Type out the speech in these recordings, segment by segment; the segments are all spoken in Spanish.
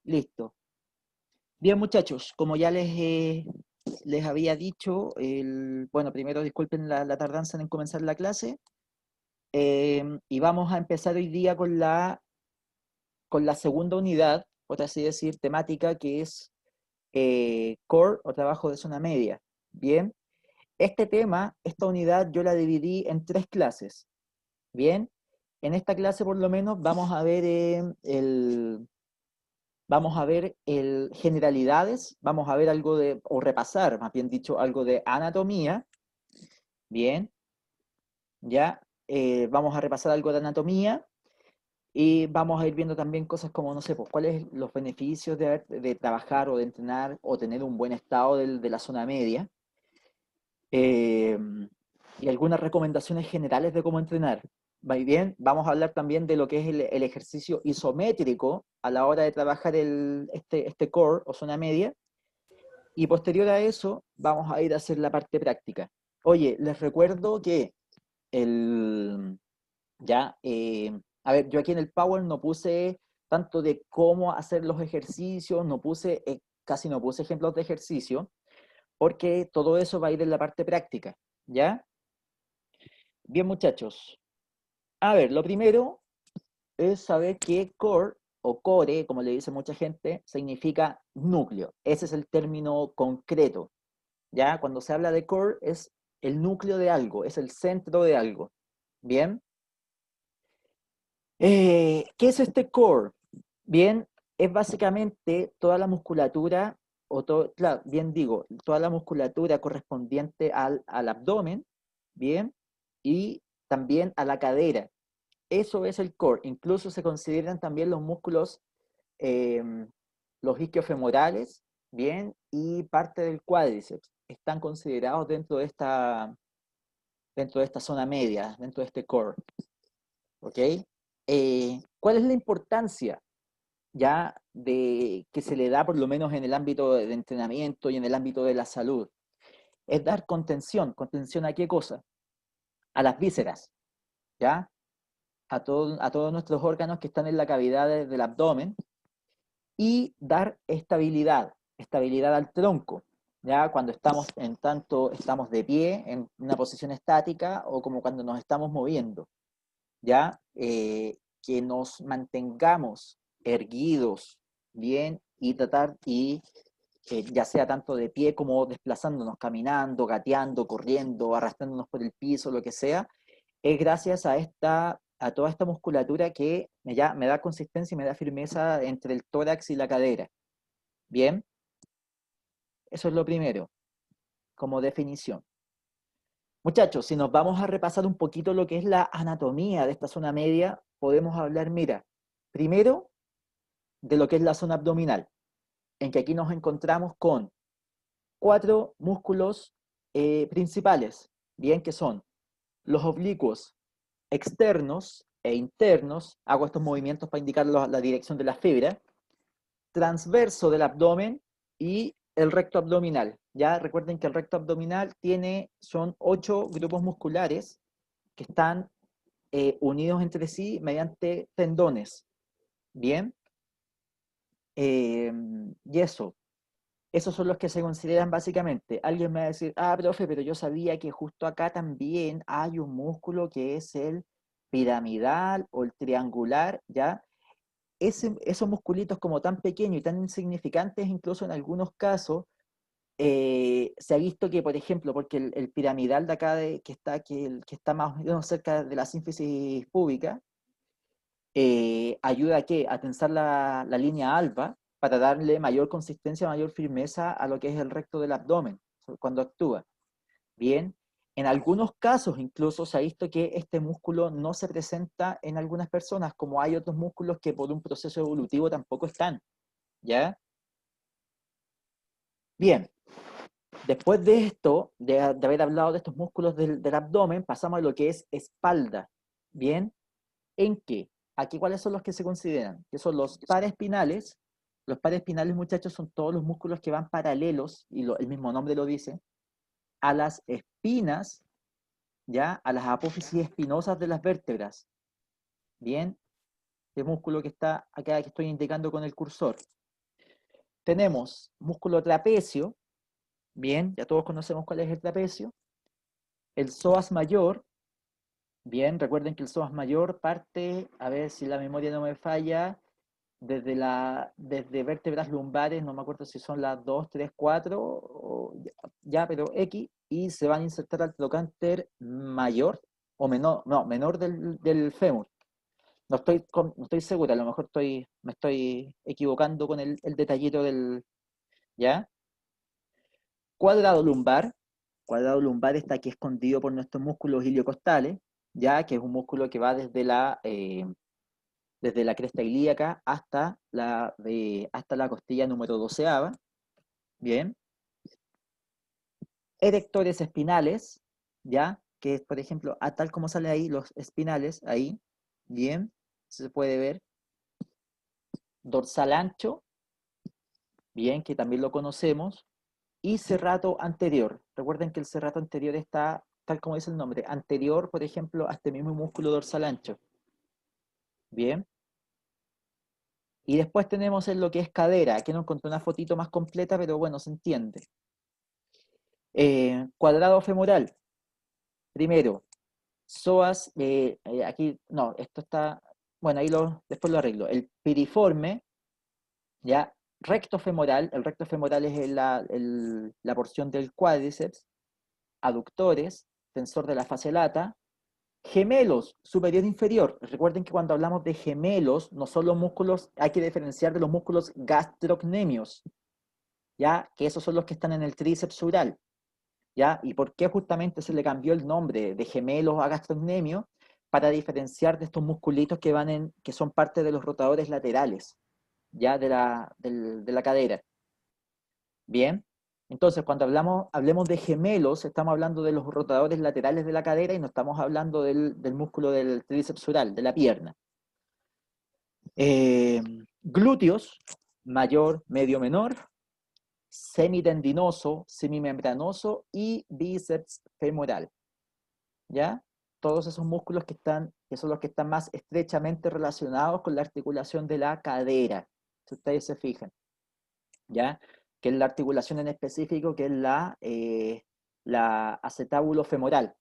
Listo. Bien, muchachos, como ya les había dicho, bueno, primero disculpen la tardanza en comenzar la clase, y vamos a empezar hoy día con la segunda unidad, por así decir, temática, que es Core o trabajo de zona media. Bien, este tema, esta unidad, yo la dividí en tres clases. Bien, en esta clase por lo menos vamos a ver generalidades, vamos a ver algo o repasar, más bien dicho, algo de anatomía, bien, ya, vamos a repasar algo de anatomía y vamos a ir viendo también cosas como, no sé, pues cuáles los beneficios de trabajar o de entrenar o tener un buen estado de la zona media, eh, y algunas recomendaciones generales de cómo entrenar. ¿Va bien? Vamos a hablar también de lo que es el ejercicio isométrico a la hora de trabajar este core o zona media. Y posterior a eso, vamos a ir a hacer la parte práctica. Oye, les recuerdo que el, ya, a ver, yo aquí en el Power no puse tanto de cómo hacer los ejercicios, casi no puse ejemplos de ejercicio, porque todo eso va a ir en la parte práctica, ¿ya? Bien, muchachos. A ver, lo primero es saber que core o core, como le dice mucha gente, significa núcleo. Ese es el término concreto. ¿Ya? Cuando se habla de core es el núcleo de algo, es el centro de algo. ¿Bien? ¿Qué es este core? Bien, es básicamente toda la musculatura, claro, bien digo, toda la musculatura correspondiente al abdomen, ¿bien? Y también a la cadera. Eso es el core. Incluso se consideran también los músculos, eh, los isquiofemorales, ¿bien? Y parte del cuádriceps. Están considerados dentro de esta zona media, dentro de este core. ¿Ok? ¿Cuál es la importancia ya de que se le da por lo menos en el ámbito de entrenamiento y en el ámbito de la salud? Es dar contención. ¿Contención a qué cosa? A las vísceras, ¿ya? A todos nuestros órganos que están en la cavidad del abdomen, y dar estabilidad, estabilidad al tronco, ¿ya? Cuando estamos de pie en una posición estática o como cuando nos estamos moviendo, ¿ya? Que nos mantengamos erguidos bien y ya sea tanto de pie como desplazándonos, caminando, gateando, corriendo, arrastrándonos por el piso, lo que sea, es gracias a toda esta musculatura que me da consistencia y me da firmeza entre el tórax y la cadera. Bien, eso es lo primero, como definición. Muchachos, si nos vamos a repasar un poquito lo que es la anatomía de esta zona media, podemos hablar, mira, primero de lo que es la zona abdominal, en que aquí nos encontramos con cuatro músculos principales, bien, que son los oblicuos externos e internos, hago estos movimientos para indicar la dirección de la fibra, transverso del abdomen y el recto abdominal. Ya recuerden que el recto abdominal son 8 grupos musculares que están unidos entre sí mediante tendones. Bien, y esos son los que se consideran básicamente. Alguien me va a decir, profe, pero yo sabía que justo acá también hay un músculo que es el piramidal o el triangular, ¿ya? Esos musculitos como tan pequeños y tan insignificantes, incluso en algunos casos, se ha visto que, por ejemplo, porque el piramidal de acá que está más o menos cerca de la sínfisis púbica, ayuda a tensar la línea alba para darle mayor consistencia, mayor firmeza a lo que es el recto del abdomen cuando actúa. Bien, en algunos casos incluso se ha visto que este músculo no se presenta en algunas personas, como hay otros músculos que por un proceso evolutivo tampoco están, ¿ya? Bien, después de esto, de haber hablado de estos músculos del abdomen, pasamos a lo que es espalda, ¿bien? ¿En qué? Aquí, ¿cuáles son los que se consideran? Que son los paraespinales. Los paraespinales, muchachos, son todos los músculos que van paralelos, y el mismo nombre lo dice, a las espinas, ¿ya? A las apófisis espinosas de las vértebras. Bien, este músculo que está acá, que estoy indicando con el cursor. tenemos músculo trapecio, bien, ya todos conocemos cuál es el trapecio. El psoas mayor, bien, recuerden que el psoas mayor parte, a ver si la memoria no me falla, desde vértebras lumbares, no me acuerdo si son las 2, 3, 4, ya, pero X, y se van a insertar al trocánter mayor, o menor, no, menor del fémur. No estoy segura, a lo mejor me estoy equivocando con el detallito ¿ya? Cuadrado lumbar. Cuadrado lumbar está aquí escondido por nuestros músculos iliocostales, ya que es un músculo que va desde la cresta ilíaca hasta la costilla número 12. Bien. Erectores espinales, ya, que es, por ejemplo, tal como sale ahí, los espinales, ahí, bien, se puede ver. Dorsal ancho, bien, que también lo conocemos. Y serrato anterior. Recuerden que el serrato anterior está, tal como dice el nombre, anterior, por ejemplo, a este mismo músculo dorsal ancho. Bien. Y después tenemos en lo que es cadera. Aquí no encontré una fotito más completa, pero bueno, se entiende. Cuadrado femoral. Primero, psoas, aquí, no, esto está, bueno, después lo arreglo. El piriforme, ya, recto femoral. El recto femoral es la porción del cuádriceps. Aductores, tensor de la fascia lata. Gemelos, superior e inferior. Recuerden que cuando hablamos de gemelos, no son los músculos, hay que diferenciar de los músculos gastrocnemios, ¿ya? Que esos son los que están en el tríceps sural, ¿ya? ¿Y por qué justamente se le cambió el nombre de gemelos a gastrocnemio? Para diferenciar de estos musculitos que son parte de los rotadores laterales, ¿ya? De la cadera. Bien. Entonces, cuando hablemos de gemelos, estamos hablando de los rotadores laterales de la cadera y no estamos hablando del músculo del tríceps sural, de la pierna. Glúteos, mayor, medio, menor, semitendinoso, semimembranoso y bíceps femoral. ¿Ya? Todos esos músculos que son los que están más estrechamente relacionados con la articulación de la cadera, si ustedes se fijan. ¿Ya? Que es la articulación en específico, que es la acetábulo femoral.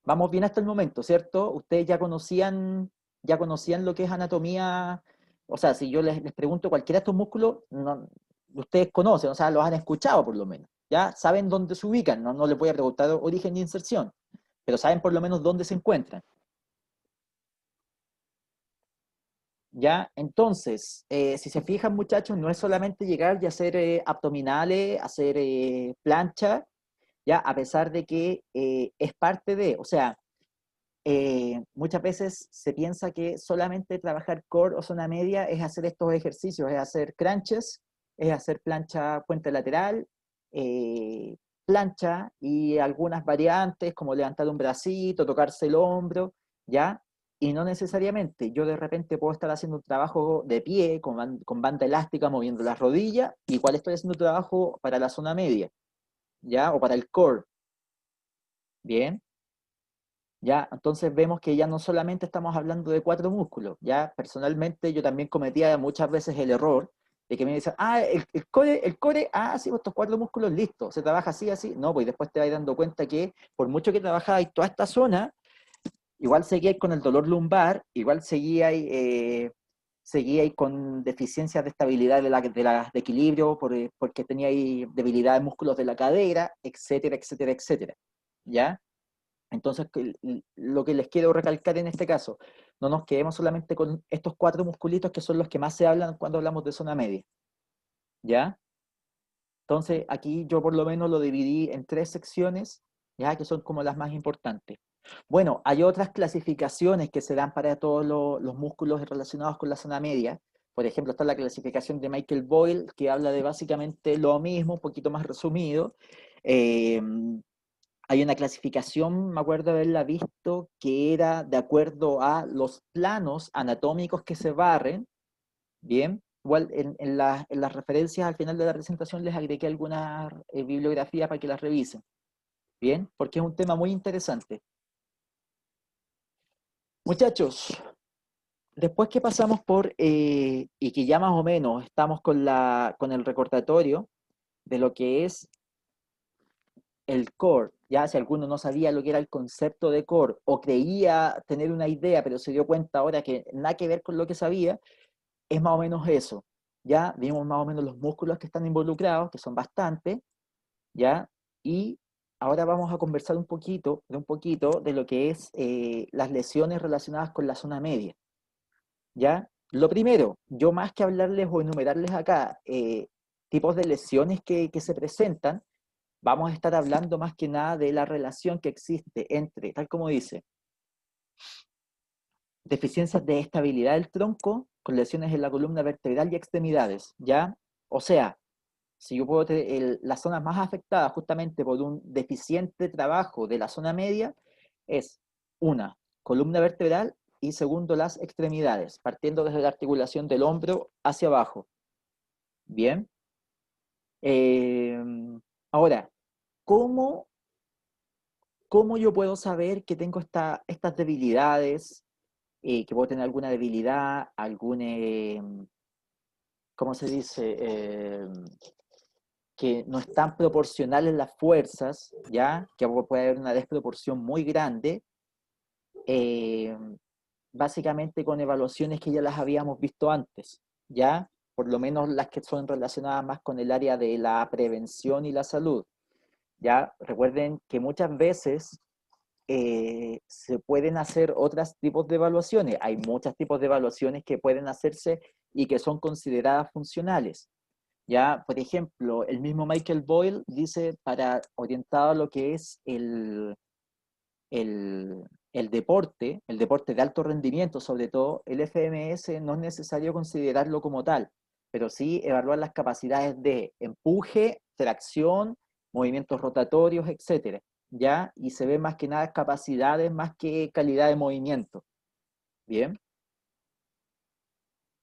Vamos bien hasta el momento, ¿cierto? Ustedes ya conocían lo que es anatomía, o sea, si yo les pregunto cualquiera de estos músculos, ustedes conocen, o sea, los han escuchado por lo menos, ¿ya? Saben dónde se ubican, no les voy a preguntar origen y inserción, pero saben por lo menos dónde se encuentran. ¿Ya? Entonces, si se fijan muchachos, no es solamente llegar y hacer abdominales, hacer plancha, ¿ya? A pesar de que es parte de, o sea, muchas veces se piensa que solamente trabajar core o zona media es hacer estos ejercicios, es hacer crunches, es hacer plancha puente lateral, plancha y algunas variantes como levantar un bracito, tocarse el hombro, ¿ya? Y no necesariamente, yo de repente puedo estar haciendo un trabajo de pie con banda elástica moviendo las rodillas, igual estoy haciendo un trabajo para la zona media, ¿ya? O para el core, ¿bien? ¿Ya? Entonces vemos que ya no solamente estamos hablando de cuatro músculos, ya personalmente yo también cometía muchas veces el error de que me dicen, el core, sí, pues estos cuatro músculos, listo, se trabaja así, así, no, pues después te vas dando cuenta que por mucho que trabajáis toda esta zona, igual seguíais con el dolor lumbar, igual seguíais con deficiencias de estabilidad de equilibrio, porque teníais debilidad de músculos de la cadera, etcétera, etcétera, etcétera, ¿ya? Entonces, lo que les quiero recalcar en este caso, no nos quedemos solamente con estos cuatro musculitos que son los que más se hablan cuando hablamos de zona media, ¿ya? Entonces, aquí yo por lo menos lo dividí en tres secciones, ¿ya? Que son como las más importantes. Bueno, hay otras clasificaciones que se dan para todos los músculos relacionados con la zona media. Por ejemplo, está la clasificación de Michael Boyle, que habla de básicamente lo mismo, un poquito más resumido. Eh, Hay una clasificación, me acuerdo haberla visto, que era de acuerdo a los planos anatómicos que se barren, ¿bien? Igual en las referencias al final de la presentación les agregué alguna bibliografía para que las revisen, ¿bien? Porque es un tema muy interesante. Muchachos, después que pasamos por, y que ya más o menos estamos con el recordatorio de lo que es el core, ya si alguno no sabía lo que era el concepto de core o creía tener una idea, pero se dio cuenta ahora que nada que ver con lo que sabía, es más o menos eso. Ya vimos más o menos los músculos que están involucrados, que son bastantes, ¿ya? Y ahora vamos a conversar un poquito de lo que es las lesiones relacionadas con la zona media, ¿ya? Lo primero, yo más que hablarles o enumerarles acá tipos de lesiones que se presentan, vamos a estar hablando más que nada de la relación que existe entre, tal como dice, deficiencias de estabilidad del tronco con lesiones en la columna vertebral y extremidades, ¿ya? O sea, si yo puedo tener las zonas más afectadas justamente por un deficiente trabajo de la zona media, es una, columna vertebral y segundo, las extremidades, partiendo desde la articulación del hombro hacia abajo. Bien. Eh, ahora, ¿cómo, ¿cómo yo puedo saber que tengo estas debilidades, que puedo tener alguna debilidad, algún, ¿cómo se dice? Que no están proporcionales las fuerzas, ¿ya? Que puede haber una desproporción muy grande, eh, básicamente con evaluaciones que ya las habíamos visto antes, ¿ya? Por lo menos las que son relacionadas más con el área de la prevención y la salud, ¿ya? Recuerden que muchas veces se pueden hacer otros tipos de evaluaciones. Hay muchos tipos de evaluaciones que pueden hacerse y que son consideradas funcionales. Ya, por ejemplo, el mismo Michael Boyle dice para orientado a lo que es el, el deporte de alto rendimiento, sobre todo, el FMS no es necesario considerarlo como tal, pero sí evaluar las capacidades de empuje, tracción, movimientos rotatorios, etcétera, ¿ya? Y se ve más que nada capacidades más que calidad de movimiento. Bien.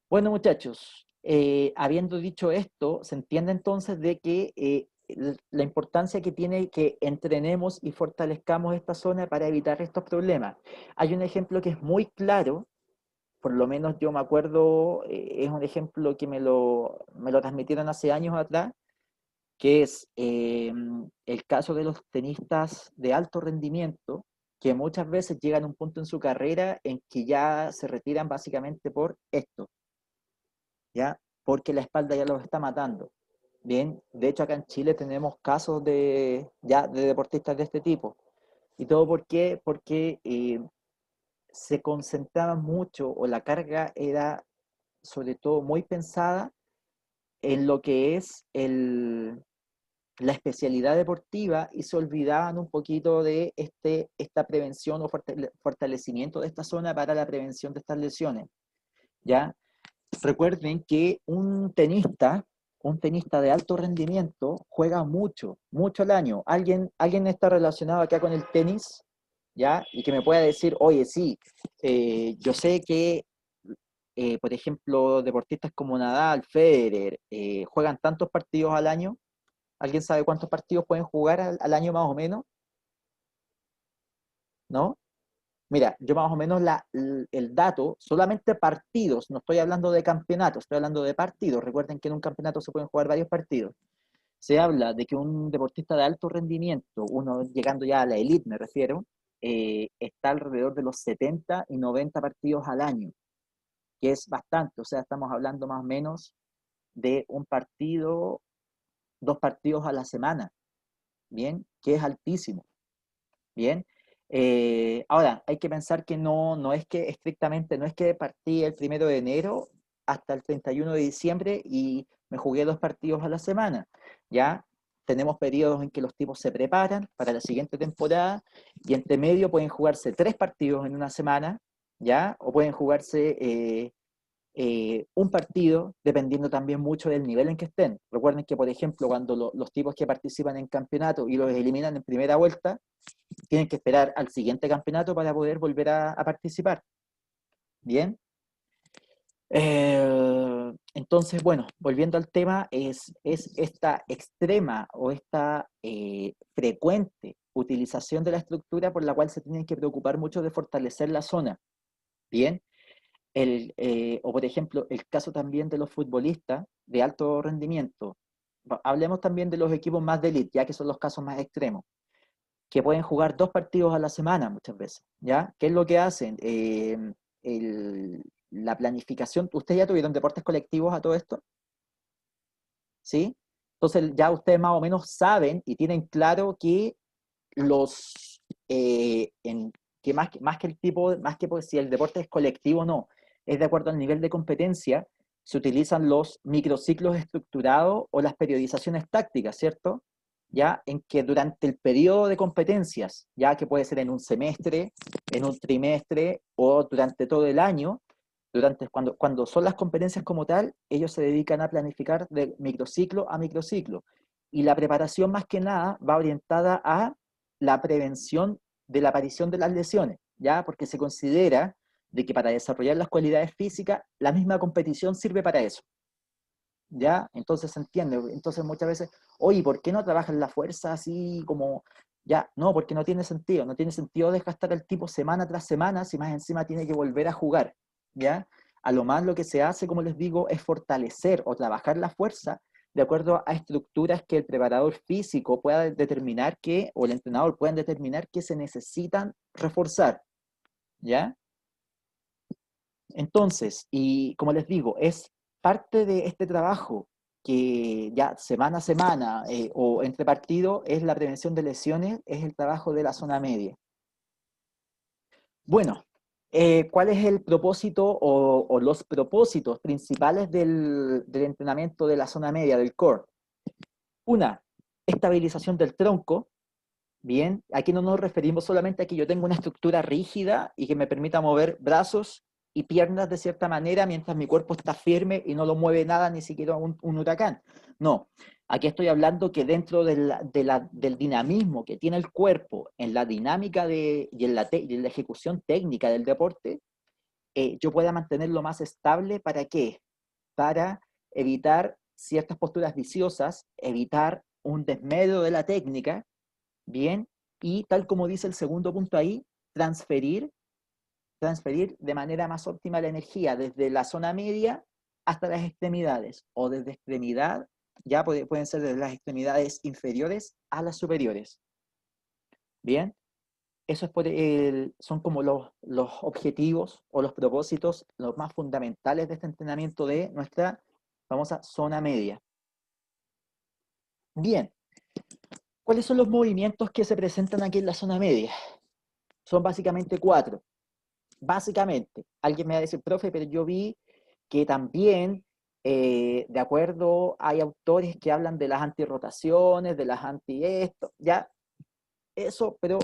Bueno, muchachos, habiendo dicho esto, se entiende entonces de que la importancia que tiene que entrenemos y fortalezcamos esta zona para evitar estos problemas. Hay un ejemplo que es muy claro, por lo menos yo me acuerdo, es un ejemplo que me lo transmitieron hace años atrás, que es el caso de los tenistas de alto rendimiento, que muchas veces llegan a un punto en su carrera en que ya se retiran básicamente por esto, ¿ya? Porque la espalda ya los está matando. Bien, de hecho acá en Chile tenemos casos ya de deportistas de este tipo. ¿Y todo por qué? Porque se concentraban mucho o la carga era sobre todo muy pensada en lo que es la especialidad deportiva y se olvidaban un poquito de esta prevención o fortalecimiento de esta zona para la prevención de estas lesiones. ¿Ya? Recuerden que un tenista de alto rendimiento juega mucho, mucho al año. ¿Alguien está relacionado acá con el tenis? ¿Ya? Y que me pueda decir, oye, sí, yo sé que, por ejemplo, deportistas como Nadal, Federer, juegan tantos partidos al año. ¿Alguien sabe cuántos partidos pueden jugar al año más o menos? ¿No? Mira, yo más o menos el dato, solamente partidos, no estoy hablando de campeonatos, estoy hablando de partidos. Recuerden que en un campeonato se pueden jugar varios partidos. Se habla de que un deportista de alto rendimiento, uno llegando ya a la elite me refiero, está alrededor de los 70 y 90 partidos al año, que es bastante, o sea, estamos hablando más o menos de un partido, dos partidos a la semana, ¿bien? Que es altísimo. Bien. Ahora, hay que pensar que no es que estrictamente, no es que partí el 1 de enero hasta el 31 de diciembre y me jugué dos partidos a la semana. Ya tenemos periodos en que los tipos se preparan para la siguiente temporada y entre medio pueden jugarse tres partidos en una semana, ya, o pueden jugarse un partido, dependiendo también mucho del nivel en que estén. Recuerden que, por ejemplo, cuando los tipos que participan en campeonato y los eliminan en primera vuelta, tienen que esperar al siguiente campeonato para poder volver a participar. Bien. Entonces, bueno, volviendo al tema, es esta extrema o esta frecuente utilización de la estructura por la cual se tienen que preocupar mucho de fortalecer la zona. Bien. O por ejemplo, el caso también de los futbolistas de alto rendimiento. Hablemos también de los equipos más de élite, ya que son los casos más extremos, que pueden jugar 2 partidos a la semana muchas veces, ¿ya? ¿Qué es lo que hacen? La planificación, ¿ustedes ya tuvieron deportes colectivos a todo esto? ¿Sí? Entonces ya ustedes más o menos saben y tienen claro que los, que más que el tipo, más que pues, si el deporte es colectivo o no, es de acuerdo al nivel de competencia, se utilizan los microciclos estructurados o las periodizaciones tácticas, ¿cierto? Ya en que durante el periodo de competencias, ya que puede ser en un semestre, en un trimestre o durante todo el año, cuando son las competencias como tal, ellos se dedican a planificar de microciclo a microciclo. Y la preparación más que nada va orientada a la prevención de la aparición de las lesiones, ¿ya? Porque se considera de que para desarrollar las cualidades físicas, la misma competición sirve para eso, ¿ya? Entonces se entiende. Entonces muchas veces, oye, ¿por qué no trabajan la fuerza así como, ya? No, porque no tiene sentido. No tiene sentido desgastar al tipo semana tras semana si más encima tiene que volver a jugar, ¿ya? A lo más lo que se hace, como les digo, es fortalecer o trabajar la fuerza de acuerdo a estructuras que el preparador físico pueda determinar que, o el entrenador puedan determinar que se necesitan reforzar, ¿ya? Entonces, y como les digo, es parte de este trabajo que ya semana a semana o entre partidos es la prevención de lesiones, es el trabajo de la zona media. Bueno, ¿cuál es el propósito o los propósitos principales del entrenamiento de la zona media, del core? Una, estabilización del tronco. Bien, aquí no nos referimos solamente a que yo tenga una estructura rígida y que me permita mover brazos y piernas de cierta manera mientras mi cuerpo está firme y no lo mueve nada, ni siquiera un huracán. No, aquí estoy hablando que dentro del dinamismo que tiene el cuerpo en la dinámica y en la ejecución técnica del deporte, yo pueda mantenerlo más estable. ¿Para qué? Para evitar ciertas posturas viciosas, evitar un desmedro de la técnica. Bien, y tal como dice el segundo punto ahí, transferir de manera más óptima la energía desde la zona media hasta las extremidades, o desde extremidad, ya pueden ser desde las extremidades inferiores a las superiores. Bien, eso es son como los objetivos o los propósitos los más fundamentales de este entrenamiento de nuestra famosa zona media. Bien, ¿cuáles son los movimientos que se presentan aquí en la zona media? Son básicamente 4. Básicamente, alguien me va a decir, profe, pero yo vi que también, de acuerdo, hay autores que hablan de las antirrotaciones, de las anti-esto, ya, eso, pero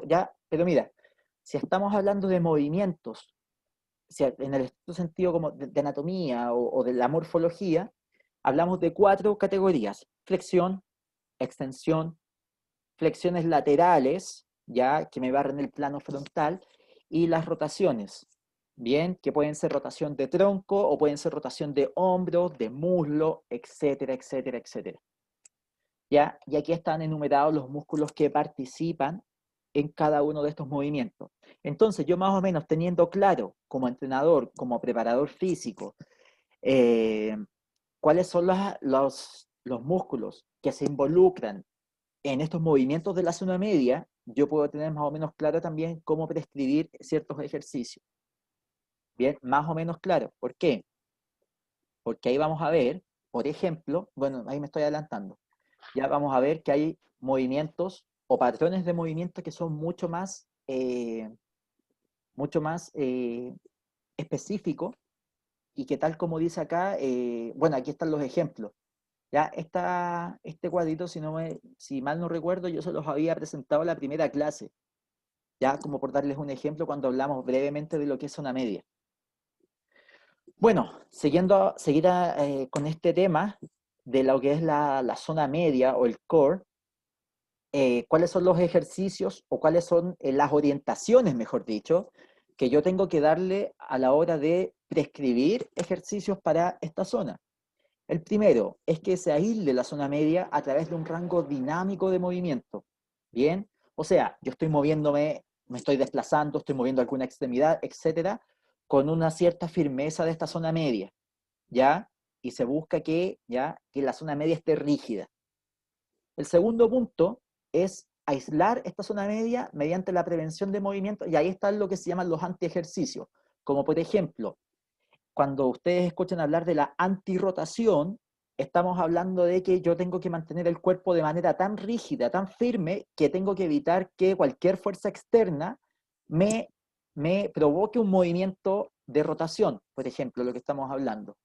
mira, si estamos hablando de movimientos, si en el estricto sentido como de anatomía o de la morfología, hablamos de 4 categorías: flexión, extensión, flexiones laterales, ya que me barren el plano frontal, y las rotaciones, bien, que pueden ser rotación de tronco o pueden ser rotación de hombros, de muslo, etcétera, etcétera, etcétera. ¿Ya? Y aquí están enumerados los músculos que participan en cada uno de estos movimientos. Entonces, yo más o menos teniendo claro, como entrenador, como preparador físico, eh, cuáles son los músculos que se involucran en estos movimientos de la zona media, yo puedo tener más o menos claro también cómo prescribir ciertos ejercicios. Bien, más o menos claro. ¿Por qué? Porque ahí vamos a ver, por ejemplo, bueno, ahí me estoy adelantando, ya vamos a ver que hay movimientos o patrones de movimiento que son mucho más específicos y que tal como dice acá, bueno, aquí están los ejemplos. Ya este cuadrito, si mal no recuerdo, yo se los había presentado en la primera clase, ya como por darles un ejemplo cuando hablamos brevemente de lo que es zona media. Bueno, seguir con este tema de lo que es la zona media o el core, cuáles son los ejercicios o cuáles son las orientaciones, mejor dicho, que yo tengo que darle a la hora de prescribir ejercicios para esta zona. El primero es que se aísle la zona media a través de un rango dinámico de movimiento. ¿Bien? O sea, yo estoy moviéndome, me estoy desplazando, estoy moviendo alguna extremidad, etcétera, con una cierta firmeza de esta zona media, ¿ya? Y se busca que, ¿ya? Que la zona media esté rígida. El segundo punto es aislar esta zona media mediante la prevención de movimiento, y ahí está lo que se llaman los antiejercicios, como por ejemplo, cuando ustedes escuchan hablar de la antirrotación, estamos hablando de que yo tengo que mantener el cuerpo de manera tan rígida, tan firme, que tengo que evitar que cualquier fuerza externa me, me provoque un movimiento de rotación, por ejemplo, lo que estamos hablando.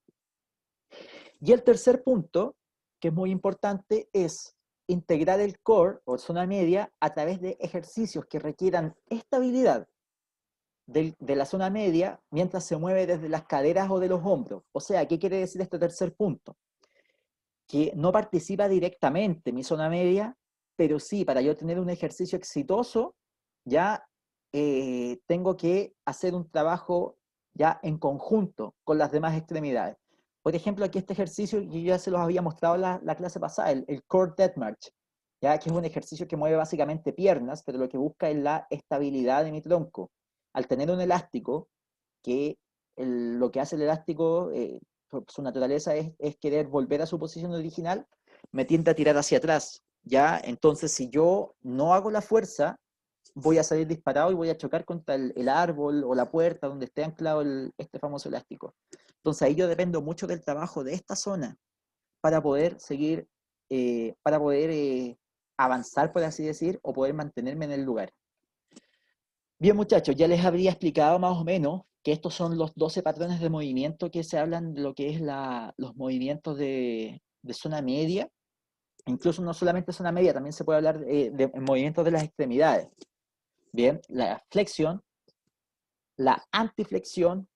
Y el tercer punto, que es muy importante, es integrar el core o zona media a través de ejercicios que requieran estabilidad de la zona media mientras se mueve desde las caderas o de los hombros. O sea, ¿qué quiere decir este tercer punto? Que no participa directamente mi zona media, pero sí, para yo tener un ejercicio exitoso, ya tengo que hacer un trabajo ya en conjunto con las demás extremidades. Por ejemplo, aquí este ejercicio, yo ya se los había mostrado la clase pasada, el Core Death March, ya que es un ejercicio que mueve básicamente piernas, pero lo que busca es la estabilidad de mi tronco. Al tener un elástico, que lo que hace el elástico, su naturaleza es querer volver a su posición original, me tiende a tirar hacia atrás, ¿ya? Entonces, si yo no hago la fuerza, voy a salir disparado y voy a chocar contra el árbol o la puerta donde esté anclado este famoso elástico. Entonces, ahí yo dependo mucho del trabajo de esta zona para poder seguir, para poder avanzar, por así decir, o poder mantenerme en el lugar. Bien, muchachos, ya les habría explicado más o menos que estos son los 12 patrones de movimiento que se hablan de lo que es los movimientos de zona media. Incluso no solamente zona media, también se puede hablar de movimientos de las extremidades. Bien, la flexión, la antiflexión,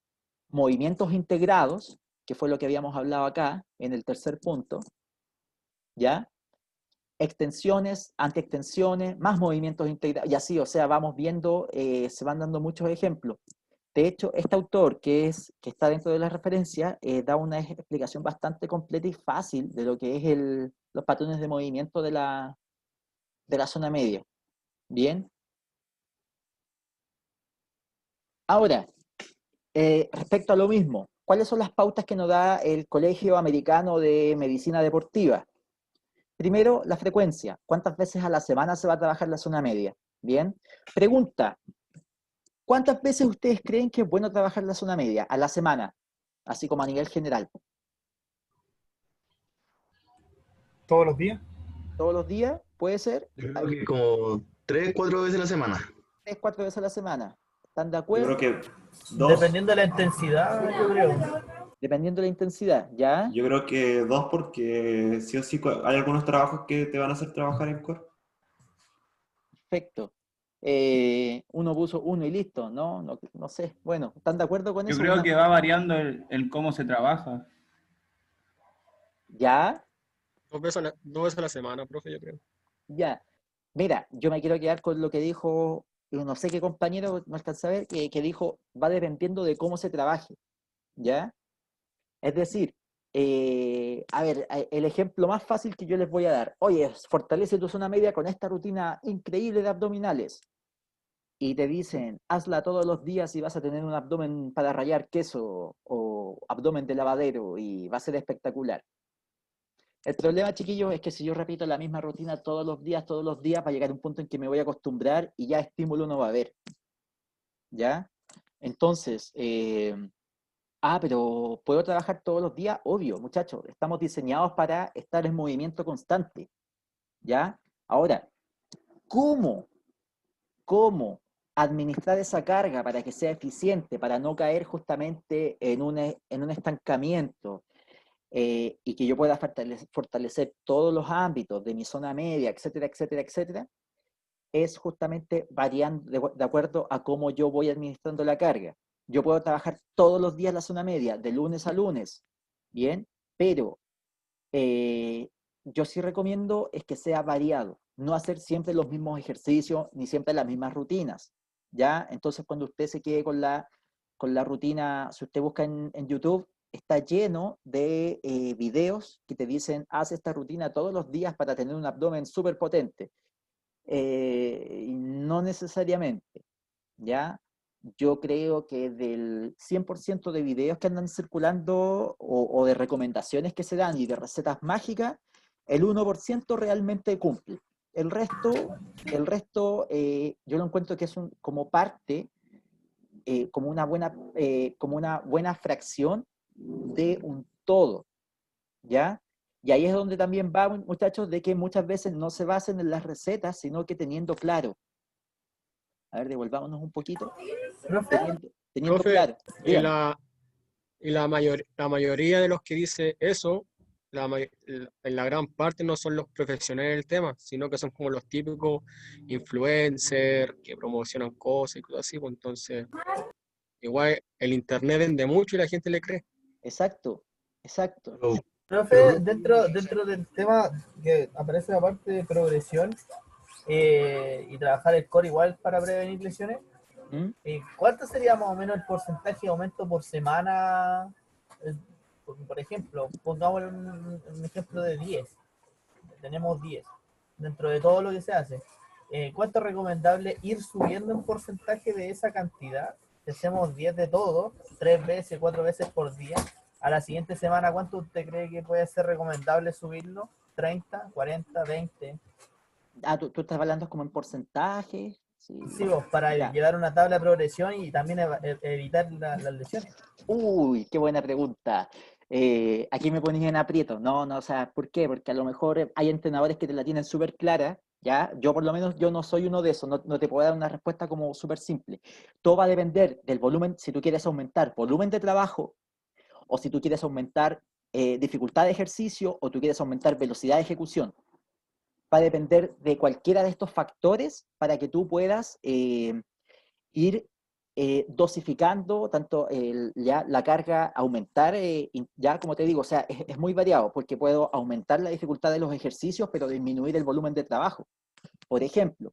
movimientos integrados, que fue lo que habíamos hablado acá en el tercer punto, ¿ya? Extensiones, antiextensiones, más movimientos integrados, y así, o sea, vamos viendo, se van dando muchos ejemplos. De hecho, este autor, que está dentro de la referencia, da una explicación bastante completa y fácil de lo que es los patrones de movimiento de la zona media. Bien. Ahora, respecto a lo mismo, ¿cuáles son las pautas que nos da el Colegio Americano de Medicina Deportiva? Primero, la frecuencia. ¿Cuántas veces a la semana se va a trabajar la zona media? Bien. Pregunta, ¿cuántas veces ustedes creen que es bueno trabajar la zona media a la semana? Así como a nivel general. ¿Todos los días? ¿Todos los días? ¿Puede ser? Yo creo que como 3, 4 veces a la semana. 3, 4 veces a la semana. ¿Están de Yo creo acuerdo? que dos. Dependiendo de la intensidad, yo creo. Dependiendo de la intensidad, ¿ya? Yo creo que dos porque sí o sí hay algunos trabajos que te van a hacer trabajar en core. Perfecto. Uno puso uno y listo, ¿no? No, no sé. Bueno, ¿están de acuerdo con Yo eso? creo que va variando el cómo se trabaja. ¿Ya? 2 veces a la semana, profe, yo creo. Ya. Mira, yo me quiero quedar con lo que dijo, no sé qué compañero, no alcanza a ver, que dijo, va dependiendo de cómo se trabaje, ¿ya? Es decir, a ver, el ejemplo más fácil que yo les voy a dar, oye, fortalece tu zona media con esta rutina increíble de abdominales, y te dicen, hazla todos los días y vas a tener un abdomen para rallar queso o abdomen de lavadero y va a ser espectacular. El problema, chiquillos, es que si yo repito la misma rutina todos los días, va a llegar un punto en que me voy a acostumbrar y ya estímulo no va a haber. ¿Ya? Entonces, pero ¿puedo trabajar todos los días? Obvio, muchachos, estamos diseñados para estar en movimiento constante. ¿Ya? Ahora, ¿cómo? ¿Cómo administrar esa carga para que sea eficiente, para no caer justamente en un estancamiento? Y que yo pueda fortalecer todos los ámbitos de mi zona media, etcétera, etcétera, etcétera, es justamente variando de acuerdo a cómo yo voy administrando la carga. Yo puedo trabajar todos los días la zona media, de lunes a lunes, ¿bien? Pero yo sí recomiendo es que sea variado, no hacer siempre los mismos ejercicios ni siempre las mismas rutinas, ¿ya? Entonces cuando usted se quede con la rutina, si usted busca en YouTube, está lleno de videos que te dicen, haz esta rutina todos los días para tener un abdomen súper potente. Y no necesariamente, ¿ya? yo creo que del 100% de videos que andan circulando o de recomendaciones que se dan y de recetas mágicas, el 1% realmente cumple. El resto yo lo encuentro que es como parte, como una buena fracción de un todo, ¿ya? Y ahí es donde también va, muchachos, de que muchas veces no se basen en las recetas, sino que teniendo claro. A ver, devolvámonos un poquito. Profe, Teniendo Profe, claro. y Dígame. la mayoría de los que dice eso, en la gran parte no son los profesionales del tema, sino que son como los típicos influencers que promocionan cosas y cosas así, pues entonces, igual el internet vende mucho y la gente le cree. Exacto, exacto. Pero, profe, dentro del tema que aparece la parte de progresión y trabajar el core igual para prevenir lesiones, ¿Mm? ¿cuánto sería más o menos el porcentaje de aumento por semana? Eh, por ejemplo, pongamos un ejemplo de 10. Tenemos 10 dentro de todo lo que se hace. ¿Cuánto es recomendable ir subiendo en porcentaje de esa cantidad? Si hacemos 10 de todo, 3 veces, 4 veces por día, a la siguiente semana, ¿cuánto usted cree que puede ser recomendable subirlo? ¿30, 40, 20? Ah, tú estás hablando como en porcentaje. Sí. Sí, vos, para Ya. llevar una tabla de progresión y también evitar las lesiones. Uy, qué buena pregunta. Aquí me pones en aprieto. No, no, o sea, ¿por qué? Porque a lo mejor hay entrenadores que te la tienen súper clara, ¿ya? Yo por lo menos yo no soy uno de esos, no te puedo dar una respuesta como súper simple. Todo va a depender del volumen, si tú quieres aumentar volumen de trabajo, o si tú quieres aumentar dificultad de ejercicio, o tú quieres aumentar velocidad de ejecución. Va a depender de cualquiera de estos factores para que tú puedas ir dosificando tanto ya la carga, aumentar, ya como te digo, o sea, es muy variado porque puedo aumentar la dificultad de los ejercicios, pero disminuir el volumen de trabajo, por ejemplo,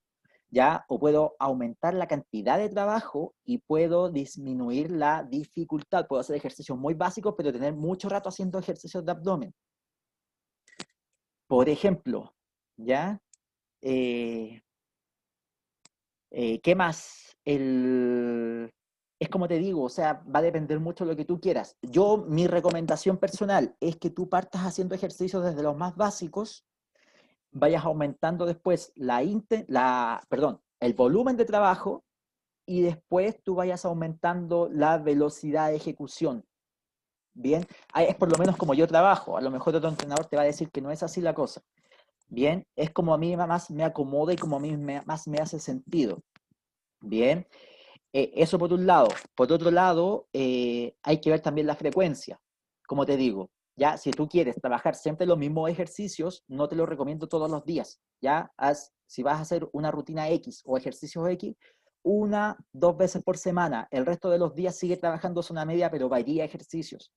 ya, o puedo aumentar la cantidad de trabajo y puedo disminuir la dificultad. Puedo hacer ejercicios muy básicos, pero tener mucho rato haciendo ejercicios de abdomen. Por ejemplo, ¿ya? Eh, ¿Qué más? Es como te digo, o sea, va a depender mucho de lo que tú quieras. Mi recomendación personal es que tú partas haciendo ejercicios desde los más básicos, vayas aumentando después el volumen de trabajo y después tú vayas aumentando la velocidad de ejecución. Bien, es por lo menos como yo trabajo. A lo mejor otro entrenador te va a decir que no es así la cosa. Bien, es como a mí más me acomoda y como a mí más me hace sentido. Bien, eso por un lado. Por otro lado, hay que ver también la frecuencia. Como te digo, ya si tú quieres trabajar siempre los mismos ejercicios, no te lo recomiendo todos los días. Ya si vas a hacer una rutina X o ejercicios X, 1, 2 veces por semana. El resto de los días sigue trabajando zona media, pero varía ejercicios.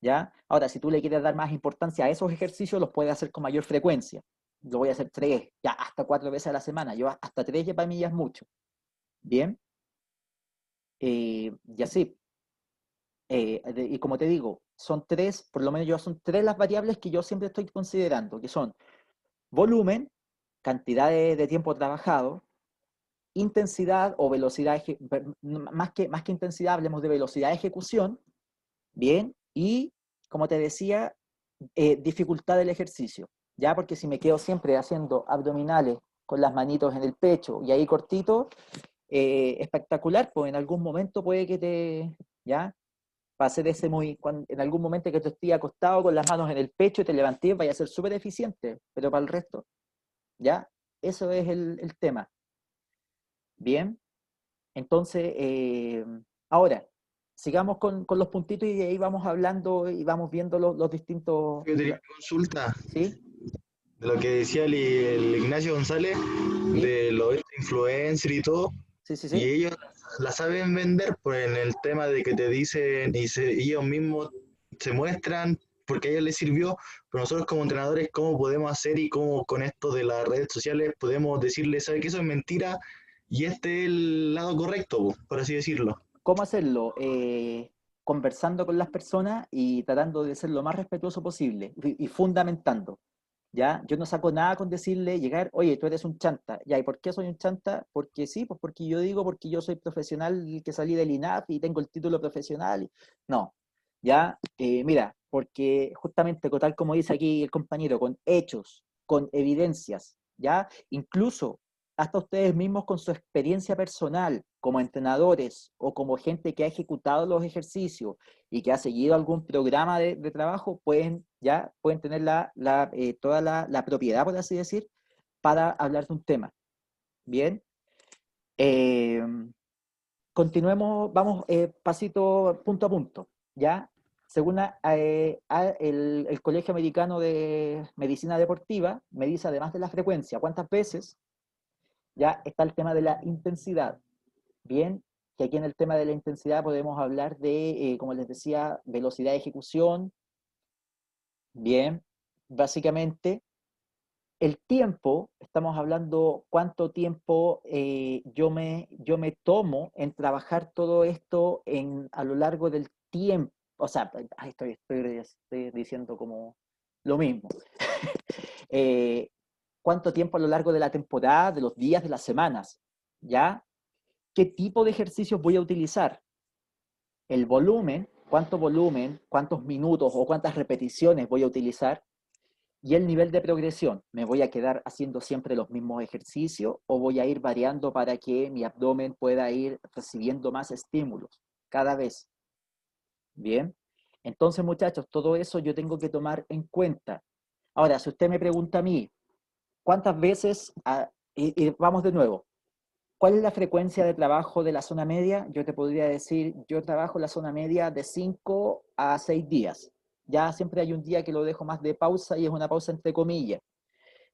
¿Ya? Ahora, si tú le quieres dar más importancia a esos ejercicios, los puedes hacer con mayor frecuencia. Lo voy a hacer 3, ya hasta 4 veces a la semana. Yo hasta 3 ya para mí ya es mucho. Bien. Y así. Y como te digo, son 3, por lo menos son 3 las variables que yo siempre estoy considerando, que son volumen, cantidad de tiempo trabajado, intensidad o velocidad, más que intensidad, hablemos de velocidad de ejecución, bien, y como te decía, dificultad del ejercicio, ya, porque si me quedo siempre haciendo abdominales con las manitos en el pecho y ahí cortito, espectacular, pues en algún momento puede que ya, va a ser en algún momento que te estés acostado con las manos en el pecho y te levantes, vaya a ser súper eficiente, pero para el resto, ya, eso es el tema. Bien, entonces, ahora, sigamos con los puntitos y de ahí vamos hablando y vamos viendo los distintos, yo tenía una consulta ¿sí? de lo que decía el Ignacio González, ¿Sí? de los influencers y todo, Sí, sí, y sí. ellos la saben vender pues, en el tema de que te dicen ellos mismos se muestran porque a ellos les sirvió, pero nosotros como entrenadores, ¿cómo podemos hacer y cómo con esto de las redes sociales podemos decirles, ¿sabe que eso es mentira? Y este es el lado correcto, po, por así decirlo. ¿Cómo hacerlo? Conversando con las personas y tratando de ser lo más respetuoso posible y fundamentando. ¿ya? Yo no saco nada con decirle, llegar, oye, tú eres un chanta, ¿ya? ¿Y por qué soy un chanta? Porque sí, pues porque yo digo, porque yo soy profesional que salí del INAF y tengo el título profesional. No, ¿ya? Mira, porque justamente, tal como dice aquí el compañero, con hechos, con evidencias, ¿ya? Incluso hasta ustedes mismos con su experiencia personal como entrenadores o como gente que ha ejecutado los ejercicios y que ha seguido algún programa de trabajo, pueden tener toda la propiedad, por así decir, para hablar de un tema. Bien. Eh, Continuemos, vamos punto a punto, ¿ya? Según el Colegio Americano de Medicina Deportiva, me dice, además de la frecuencia, cuántas veces, ya está el tema de la intensidad. Bien, que aquí en el tema de la intensidad podemos hablar de, como les decía, velocidad de ejecución. Bien, básicamente el tiempo, estamos hablando cuánto tiempo yo me tomo en trabajar todo esto a lo largo del tiempo. O sea, estoy diciendo como lo mismo. Eh, ¿Cuánto tiempo a lo largo de la temporada, de los días, de las semanas? ¿Ya? ¿Qué tipo de ejercicios voy a utilizar? El volumen, cuántos minutos o cuántas repeticiones voy a utilizar, y el nivel de progresión. ¿Me voy a quedar haciendo siempre los mismos ejercicios o voy a ir variando para que mi abdomen pueda ir recibiendo más estímulos cada vez? Bien. Entonces, muchachos, todo eso yo tengo que tomar en cuenta. Ahora, si usted me pregunta a mí, ¿cuántas veces, y vamos de nuevo, ¿cuál es la frecuencia de trabajo de la zona media? Yo te podría decir, yo trabajo la zona media de 5 a 6 días. Ya siempre hay un día que lo dejo más de pausa y es una pausa entre comillas.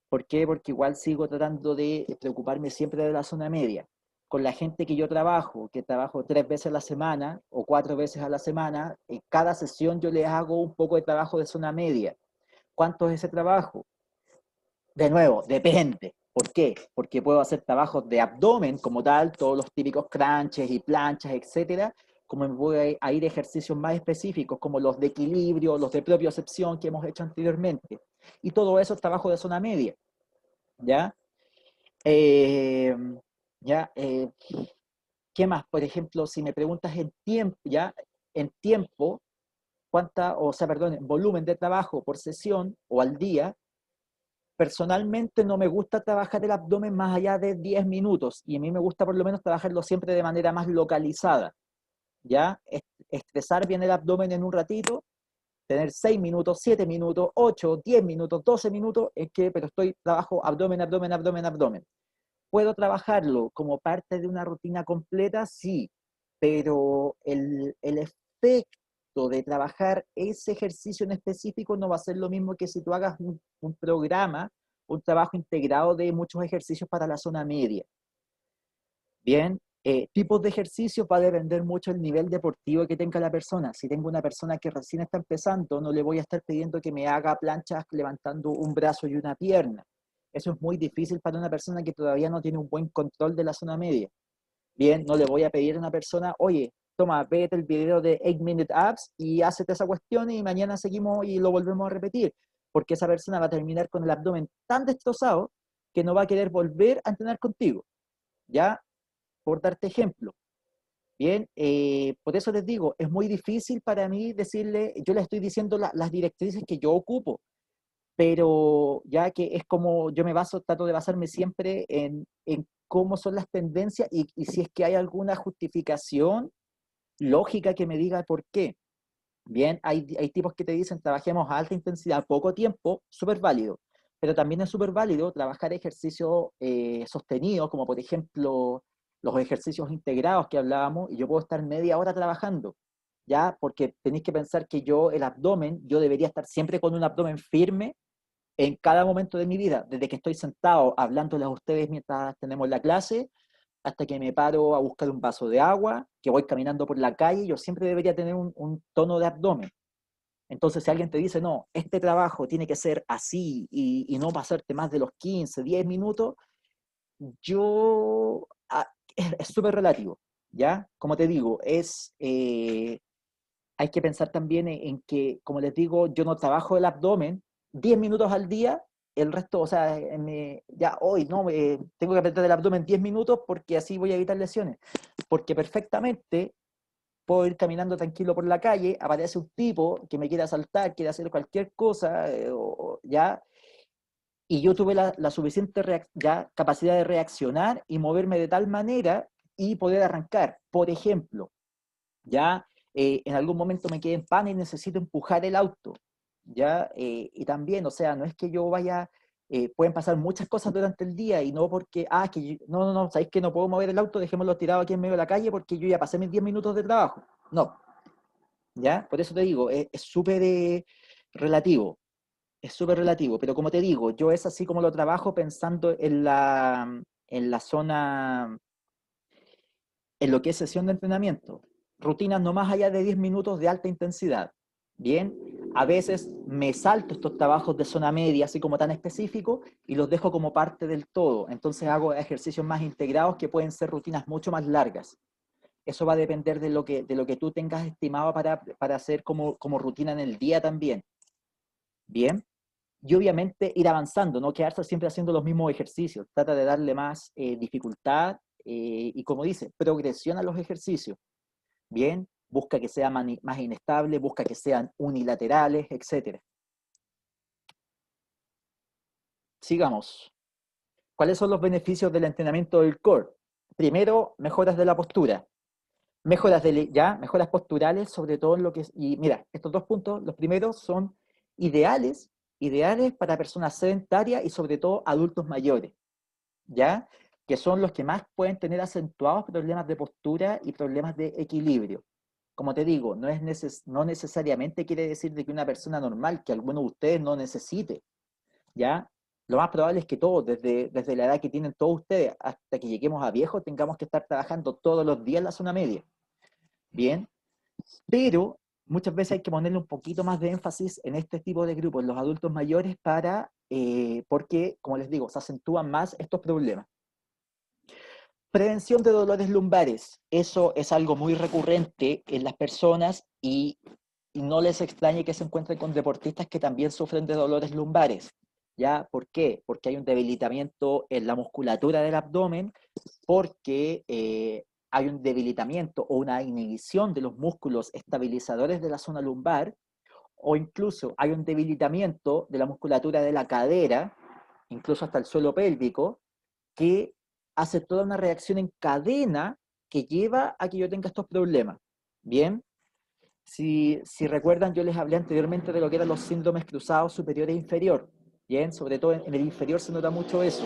¿Por qué? Porque igual sigo tratando de preocuparme siempre de la zona media. Con la gente que yo trabajo, que trabajo 3 veces a la semana o 4 veces a la semana, en cada sesión yo les hago un poco de trabajo de zona media. ¿Cuánto es ese trabajo? De nuevo, depende. ¿Por qué? Porque puedo hacer trabajos de abdomen como tal, todos los típicos crunches y planchas, etcétera, como me voy a ir a ejercicios más específicos, como los de equilibrio, los de propiocepción que hemos hecho anteriormente. Y todo eso es trabajo de zona media, ¿ya? Eh, ¿Ya? ¿Qué más? Por ejemplo, si me preguntas en tiempo, ¿ya? En tiempo, perdón, en volumen de trabajo por sesión o al día, personalmente no me gusta trabajar el abdomen más allá de 10 minutos y a mí me gusta por lo menos trabajarlo siempre de manera más localizada, ¿ya? Estresar bien el abdomen en un ratito, tener 6 minutos, 7 minutos, 8, 10 minutos, 12 minutos, pero trabajo abdomen, abdomen, abdomen, abdomen. ¿Puedo trabajarlo como parte de una rutina completa? Sí, pero el efecto de trabajar ese ejercicio en específico no va a ser lo mismo que si tú hagas un programa, un trabajo integrado de muchos ejercicios para la zona media. Bien, tipos de ejercicios va a depender mucho del nivel deportivo que tenga la persona. Si tengo una persona que recién está empezando, no le voy a estar pidiendo que me haga planchas levantando un brazo y una pierna. Eso es muy difícil para una persona que todavía no tiene un buen control de la zona media. Bien, no le voy a pedir a una persona, oye, toma, vete el video de 8-Minute Abs y hazte esa cuestión y mañana seguimos y lo volvemos a repetir, porque esa persona va a terminar con el abdomen tan destrozado que no va a querer volver a entrenar contigo, ¿ya? Por darte ejemplo. Bien, por eso les digo, es muy difícil para mí decirle, yo le estoy diciendo las directrices que yo ocupo, pero ya que es como yo trato de basarme siempre en cómo son las tendencias y si es que hay alguna justificación lógica que me diga por qué. Bien, hay tipos que te dicen trabajemos a alta intensidad, poco tiempo, súper válido, pero también es súper válido trabajar ejercicios sostenidos, como por ejemplo los ejercicios integrados que hablábamos, y yo puedo estar media hora trabajando, ¿ya? Porque tenéis que pensar que el abdomen, yo debería estar siempre con un abdomen firme en cada momento de mi vida, desde que estoy sentado hablándoles a ustedes mientras tenemos la clase, hasta que me paro a buscar un vaso de agua, que voy caminando por la calle, yo siempre debería tener un tono de abdomen. Entonces, si alguien te dice, no, este trabajo tiene que ser así y no pasarte más de los 15, 10 minutos, yo, es súper relativo, ¿ya? Como te digo, hay que pensar también en que, como les digo, yo no trabajo el abdomen 10 minutos al día el resto, o sea, ya hoy, ¿no? Tengo que apretar el abdomen 10 minutos porque así voy a evitar lesiones. Porque perfectamente puedo ir caminando tranquilo por la calle, aparece un tipo que me quiere asaltar, quiere hacer cualquier cosa, ya, y yo tuve la suficiente ya, capacidad de reaccionar y moverme de tal manera y poder arrancar. Por ejemplo, ya en algún momento me quedé en pana y necesito empujar el auto, ya, y también, o sea, no es que yo vaya, pueden pasar muchas cosas durante el día y no porque, no, sabéis que no puedo mover el auto, dejémoslo tirado aquí en medio de la calle porque yo ya pasé mis 10 minutos de trabajo. No, ya, por eso te digo, es súper relativo. Es súper relativo, pero como te digo, yo es así como lo trabajo pensando en la zona, en lo que es sesión de entrenamiento. Rutinas no más allá de 10 minutos de alta intensidad. Bien, a veces me salto estos trabajos de zona media, así como tan específicos, y los dejo como parte del todo. Entonces hago ejercicios más integrados que pueden ser rutinas mucho más largas. Eso va a depender de lo que tú tengas estimado para hacer como rutina en el día también. Bien. Y obviamente ir avanzando, no quedarse siempre haciendo los mismos ejercicios. Trata de darle más dificultad y, como dice, progresión a los ejercicios. Bien, busca que sean más inestables, busca que sean unilaterales, etc. Sigamos. ¿Cuáles son los beneficios del entrenamiento del core? Primero, mejoras de la postura. Mejoras posturales, sobre todo en lo que es, y mira, estos dos puntos, los primeros son ideales para personas sedentarias y sobre todo adultos mayores, ¿ya? Que son los que más pueden tener acentuados problemas de postura y problemas de equilibrio. Como te digo, no necesariamente quiere decir de que una persona normal, que alguno de ustedes no necesite, ¿ya? Lo más probable es que todos, desde la edad que tienen todos ustedes hasta que lleguemos a viejos, tengamos que estar trabajando todos los días en la zona media. Bien, pero muchas veces hay que ponerle un poquito más de énfasis en este tipo de grupos, en los adultos mayores, porque, como les digo, se acentúan más estos problemas. Prevención de dolores lumbares. Eso es algo muy recurrente en las personas y no les extrañe que se encuentren con deportistas que también sufren de dolores lumbares. ¿Ya? ¿Por qué? Porque hay un debilitamiento en la musculatura del abdomen, porque hay un debilitamiento o una inhibición de los músculos estabilizadores de la zona lumbar, o incluso hay un debilitamiento de la musculatura de la cadera, incluso hasta el suelo pélvico, que hace toda una reacción en cadena que lleva a que yo tenga estos problemas. Bien, si recuerdan, yo les hablé anteriormente de lo que eran los síndromes cruzados superior e inferior. Bien, sobre todo en el inferior se nota mucho eso.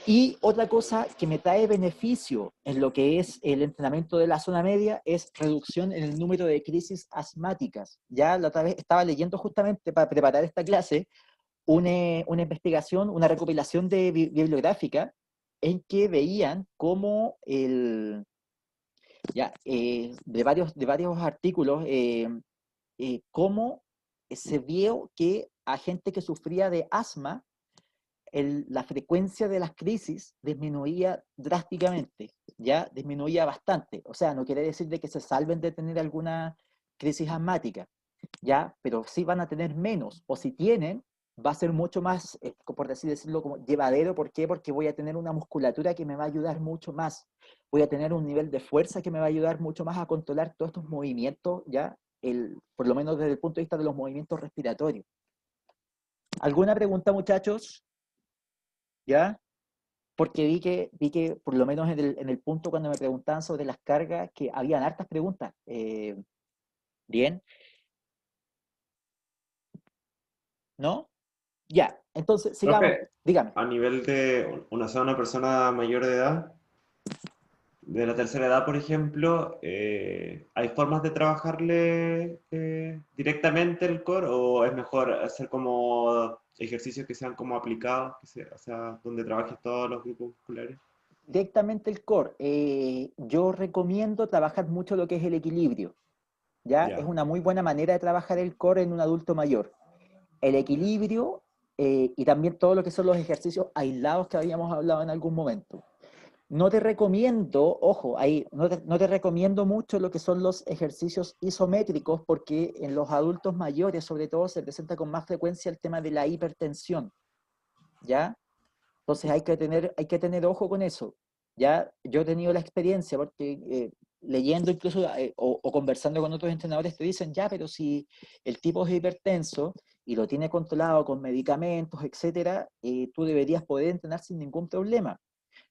Y otra cosa que me trae beneficio en lo que es el entrenamiento de la zona media es reducción en el número de crisis asmáticas. Ya la otra vez estaba leyendo justamente para preparar esta clase una investigación, una recopilación bibliográfica en que veían cómo de varios artículos, cómo se vio que a gente que sufría de asma, la frecuencia de las crisis disminuía drásticamente, ya disminuía bastante. O sea, no quiere decir de que se salven de tener alguna crisis asmática, ya, pero sí van a tener menos, o si tienen, va a ser mucho más, por así decirlo, como llevadero. ¿Por qué? Porque voy a tener una musculatura que me va a ayudar mucho más, voy a tener un nivel de fuerza que me va a ayudar mucho más a controlar todos estos movimientos, ya, por lo menos desde el punto de vista de los movimientos respiratorios. ¿Alguna pregunta, muchachos? ¿Ya? Porque vi que por lo menos en el punto cuando me preguntaban sobre las cargas, que habían hartas preguntas. Bien. ¿No? Ya, entonces sigamos. Profe, Dígame. a nivel de una persona mayor de edad, de la tercera edad, por ejemplo, ¿hay formas de trabajarle directamente el core o es mejor hacer como ejercicios que sean como aplicados, o sea, donde trabajes todos los grupos musculares? Directamente el core. Yo recomiendo trabajar mucho lo que es el equilibrio. ¿Ya? Es Ya. una muy buena manera de trabajar el core en un adulto mayor. El equilibrio y también todo lo que son los ejercicios aislados que habíamos hablado en algún momento. No te recomiendo, ojo, ahí, no te recomiendo mucho lo que son los ejercicios isométricos porque en los adultos mayores, sobre todo, se presenta con más frecuencia el tema de la hipertensión, ¿ya? Entonces hay que tener ojo con eso, ¿ya? Yo he tenido la experiencia porque leyendo incluso o conversando con otros entrenadores te dicen, ya, pero si el tipo es hipertenso y lo tiene controlado con medicamentos, etcétera, tú deberías poder entrenar sin ningún problema.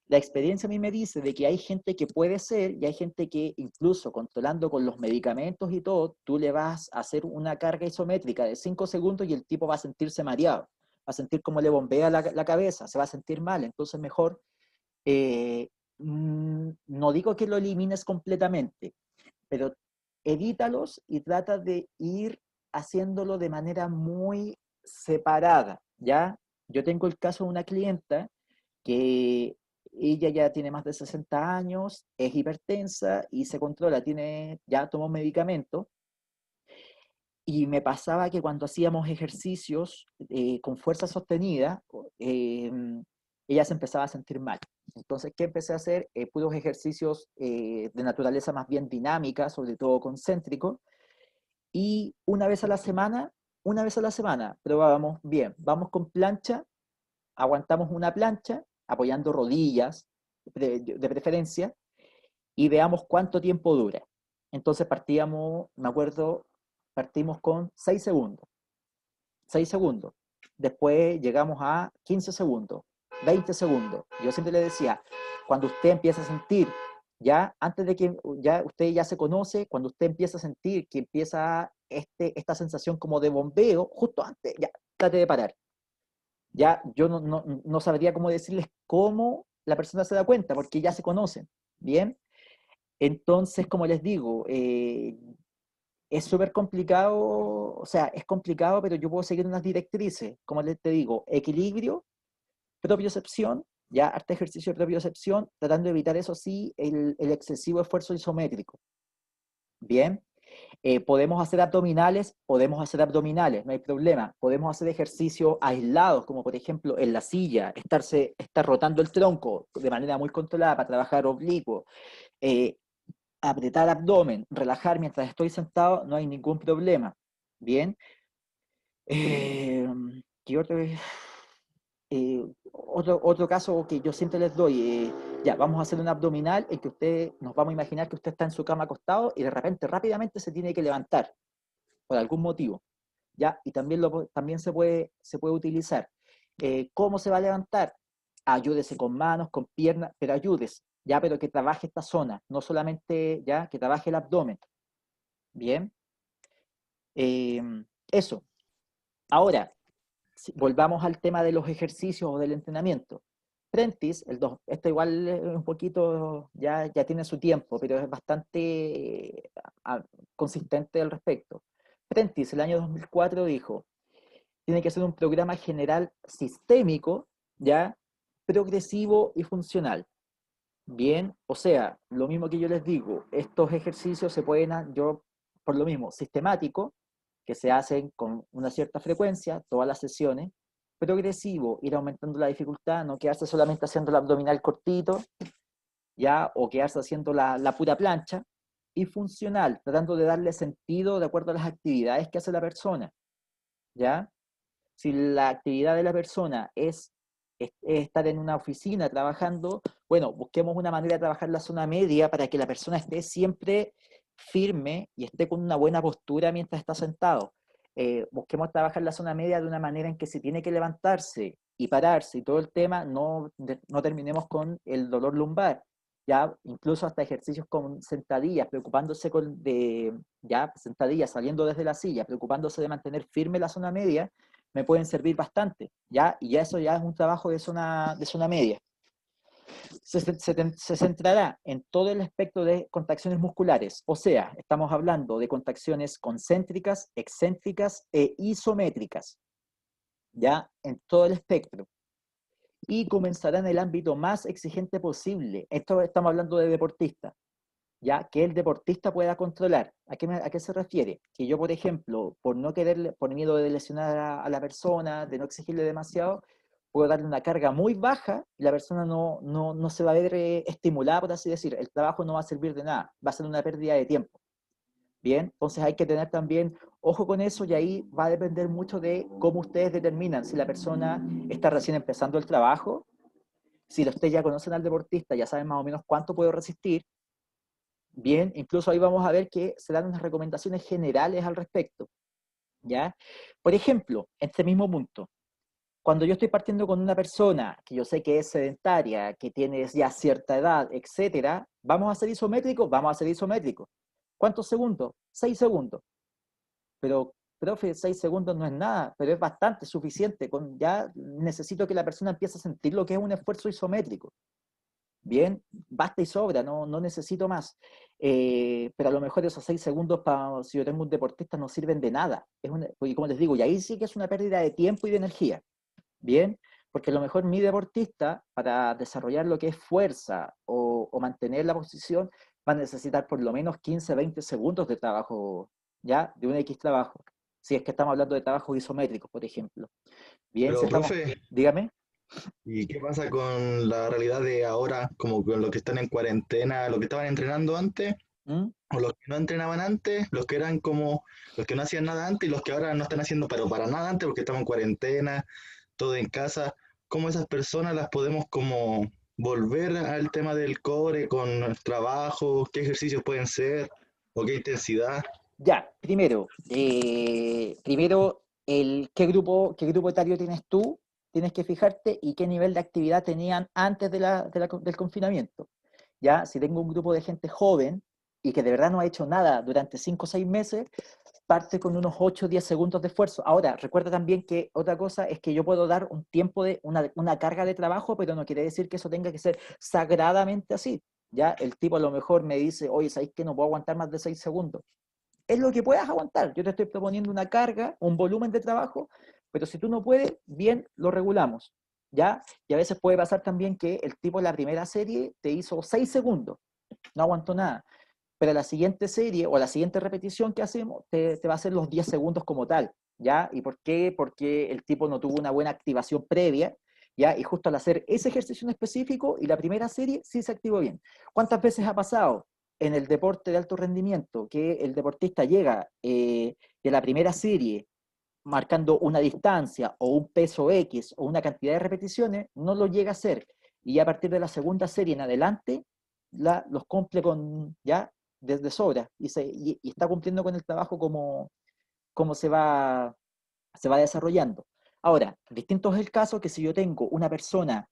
La experiencia a mí me dice de que hay gente que puede ser y hay gente que incluso controlando con los medicamentos y todo, tú le vas a hacer una carga isométrica de 5 segundos y el tipo va a sentirse mareado, va a sentir como le bombea la cabeza, se va a sentir mal. Entonces mejor, no digo que lo elimines completamente, pero evítalos y trata de ir haciéndolo de manera muy separada, ¿ya? Yo tengo el caso de una clienta que ella ya tiene más de 60 años, es hipertensa y se controla, ya tomó medicamento. Y me pasaba que cuando hacíamos ejercicios con fuerza sostenida, eh, ella se empezaba a sentir mal. Entonces, ¿qué empecé a hacer? Puros ejercicios de naturaleza más bien dinámica, sobre todo concéntrico, y una vez a la semana, probábamos bien, vamos con plancha, aguantamos una plancha, apoyando rodillas, de preferencia, y veamos cuánto tiempo dura. Entonces partíamos, me acuerdo, partimos con 6 segundos. 6 segundos. Después llegamos a 15 segundos, 20 segundos. Yo siempre le decía, cuando usted empieza a sentir, ya antes de que ya usted ya se conoce, cuando usted empieza a sentir que empieza esta sensación como de bombeo, justo antes, ya, trate de parar. Ya yo no sabría cómo decirles cómo la persona se da cuenta, porque ya se conocen, ¿bien? Entonces, como les digo, es súper complicado, o sea, es complicado, pero yo puedo seguir unas directrices, como les te digo, equilibrio, propiocepción, ya harto ejercicio de propiocepción, tratando de evitar eso sí, el excesivo esfuerzo isométrico, ¿bien? Podemos hacer abdominales, no hay problema. Podemos hacer ejercicios aislados, como por ejemplo en la silla, estar rotando el tronco de manera muy controlada para trabajar oblicuo, apretar abdomen, relajar mientras estoy sentado, no hay ningún problema. Bien. ¿Qué otro es? Otro caso que yo siempre les doy, ya, vamos a hacer un abdominal en que nos vamos a imaginar que usted está en su cama acostado y de repente rápidamente se tiene que levantar por algún motivo, ¿ya? Y también se puede utilizar. ¿Cómo se va a levantar? Ayúdese con manos, con piernas, pero ayúdese, ¿ya? Pero que trabaje esta zona, no solamente, ¿ya? Que trabaje el abdomen, ¿bien? Eso. Ahora, volvamos al tema de los ejercicios o del entrenamiento. Prentice, esto igual es un poquito, ya tiene su tiempo, pero es bastante consistente al respecto. Prentice, el año 2004, dijo, tiene que ser un programa general sistémico, ya, progresivo y funcional. Bien, o sea, lo mismo que yo les digo, estos ejercicios se pueden, yo por lo mismo, sistemático, que se hacen con una cierta frecuencia, todas las sesiones, progresivo, ir aumentando la dificultad, no quedarse solamente haciendo el abdominal cortito, ya, o quedarse haciendo la pura plancha, y funcional, tratando de darle sentido de acuerdo a las actividades que hace la persona, ¿ya? Si la actividad de la persona es estar en una oficina trabajando, bueno, busquemos una manera de trabajar la zona media para que la persona esté siempre firme y esté con una buena postura mientras está sentado. Busquemos trabajar la zona media de una manera en que si tiene que levantarse y pararse y todo el tema, no terminemos con el dolor lumbar. Ya, incluso hasta ejercicios con sentadillas, preocupándose ya, sentadillas, saliendo desde la silla, preocupándose de mantener firme la zona media, me pueden servir bastante, ¿ya? Y ya eso ya es un trabajo de zona media. Se centrará en todo el espectro de contracciones musculares, o sea, estamos hablando de contracciones concéntricas, excéntricas e isométricas, ¿ya? En todo el espectro. Y comenzará en el ámbito más exigente posible. Esto estamos hablando de deportistas, ya que el deportista pueda controlar. ¿A qué se refiere? Que yo, por ejemplo, por miedo de lesionar a la persona, de no exigirle demasiado, puedo darle una carga muy baja y la persona no se va a ver estimulada, por así decir. El trabajo no va a servir de nada, va a ser una pérdida de tiempo. Bien, entonces hay que tener también ojo con eso y ahí va a depender mucho de cómo ustedes determinan si la persona está recién empezando el trabajo, si ustedes ya conocen al deportista, ya saben más o menos cuánto puede resistir. Bien, incluso ahí vamos a ver que se dan unas recomendaciones generales al respecto. ¿Ya? Por ejemplo, en este mismo punto, cuando yo estoy partiendo con una persona que yo sé que es sedentaria, que tiene ya cierta edad, etcétera, ¿vamos a hacer isométrico? Vamos a hacer isométrico. ¿Cuántos segundos? 6 segundos. Pero, profe, 6 segundos no es nada, pero es bastante suficiente. Ya necesito que la persona empiece a sentir lo que es un esfuerzo isométrico. Bien, basta y sobra, no necesito más. Pero a lo mejor esos 6 segundos, si yo tengo un deportista, no sirven de nada. Porque como les digo, y ahí sí que es una pérdida de tiempo y de energía. Bien, porque a lo mejor mi deportista, para desarrollar lo que es fuerza o mantener la posición, va a necesitar por lo menos 15, 20 segundos de trabajo, ¿ya? De un X trabajo. Si es que estamos hablando de trabajos isométricos, por ejemplo. Bien, si Pero, estamos... profe, Dígame. ¿y qué pasa con la realidad de ahora, como con los que están en cuarentena, los que estaban entrenando antes, ¿Mm? o los que no entrenaban antes, los que eran como, los que no hacían nada antes y los que ahora no están haciendo pero para nada antes porque estamos en cuarentena, todo en casa? ¿Cómo esas personas las podemos como volver al tema del cobre con el trabajo? ¿Qué ejercicios pueden ser? ¿O qué intensidad? Ya, primero qué grupo etario tienes tú, tienes que fijarte y qué nivel de actividad tenían antes del confinamiento. Ya, si tengo un grupo de gente joven y que de verdad no ha hecho nada durante 5 o 6 meses, parte con unos 8 o 10 segundos de esfuerzo. Ahora, recuerda también que otra cosa es que yo puedo dar un tiempo de una carga de trabajo, pero no quiere decir que eso tenga que ser sagradamente así. Ya, el tipo a lo mejor me dice, oye, ¿sabes qué? No puedo aguantar más de 6 segundos. Es lo que puedas aguantar. Yo te estoy proponiendo una carga, un volumen de trabajo, pero si tú no puedes, bien, lo regulamos. ¿Ya? Y a veces puede pasar también que el tipo en la primera serie te hizo 6 segundos, no aguantó nada, pero la siguiente serie o la siguiente repetición que hacemos te va a hacer los 10 segundos como tal. ¿Ya? ¿Y por qué? Porque el tipo no tuvo una buena activación previa, ¿ya? Y justo al hacer ese ejercicio en específico y la primera serie sí se activó bien. ¿Cuántas veces ha pasado en el deporte de alto rendimiento que el deportista llega de la primera serie marcando una distancia o un peso X o una cantidad de repeticiones, no lo llega a hacer? Y a partir de la segunda serie en adelante, los cumple con ya desde sobra y está cumpliendo con el trabajo como se va desarrollando. Ahora, distinto es el caso que si yo tengo una persona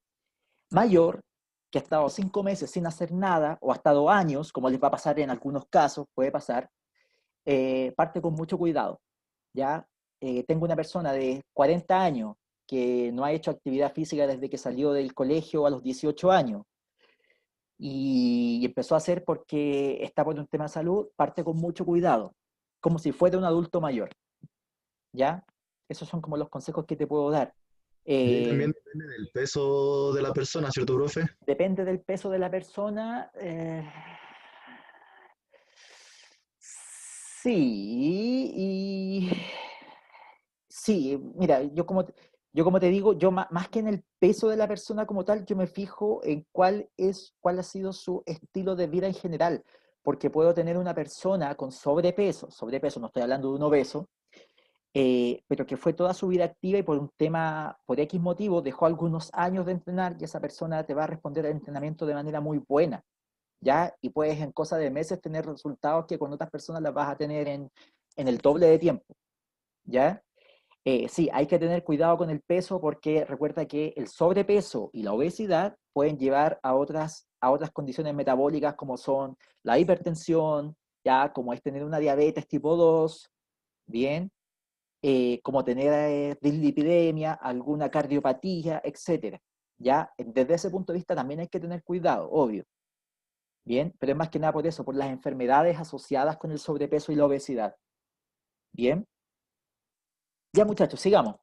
mayor que ha estado 5 meses sin hacer nada o ha estado años, como les va a pasar en algunos casos, puede pasar, parte con mucho cuidado. ¿Ya? Tengo una persona de 40 años que no ha hecho actividad física desde que salió del colegio a los 18 años y empezó a hacer porque está por un tema de salud, parte con mucho cuidado, como si fuera un adulto mayor. ¿Ya? Esos son como los consejos que te puedo dar. Y ahí Eh, también depende del peso de la persona, ¿cierto, profe? Depende del peso de la persona. Sí, y sí, mira, yo como te digo, yo más que en el peso de la persona como tal, yo me fijo en cuál ha sido su estilo de vida en general, porque puedo tener una persona con sobrepeso, no estoy hablando de un obeso, pero que fue toda su vida activa y por X motivo, dejó algunos años de entrenar y esa persona te va a responder al entrenamiento de manera muy buena, ¿ya? Y puedes en cosa de meses tener resultados que con otras personas las vas a tener en el doble de tiempo, ¿ya? Sí, hay que tener cuidado con el peso porque recuerda que el sobrepeso y la obesidad pueden llevar a otras condiciones metabólicas como son la hipertensión, ya como es tener una diabetes tipo 2, bien, como tener dislipidemia, alguna cardiopatía, etcétera. Ya, desde ese punto de vista también hay que tener cuidado, obvio. Bien, pero es más que nada por eso, por las enfermedades asociadas con el sobrepeso y la obesidad. Bien, ya muchachos, sigamos.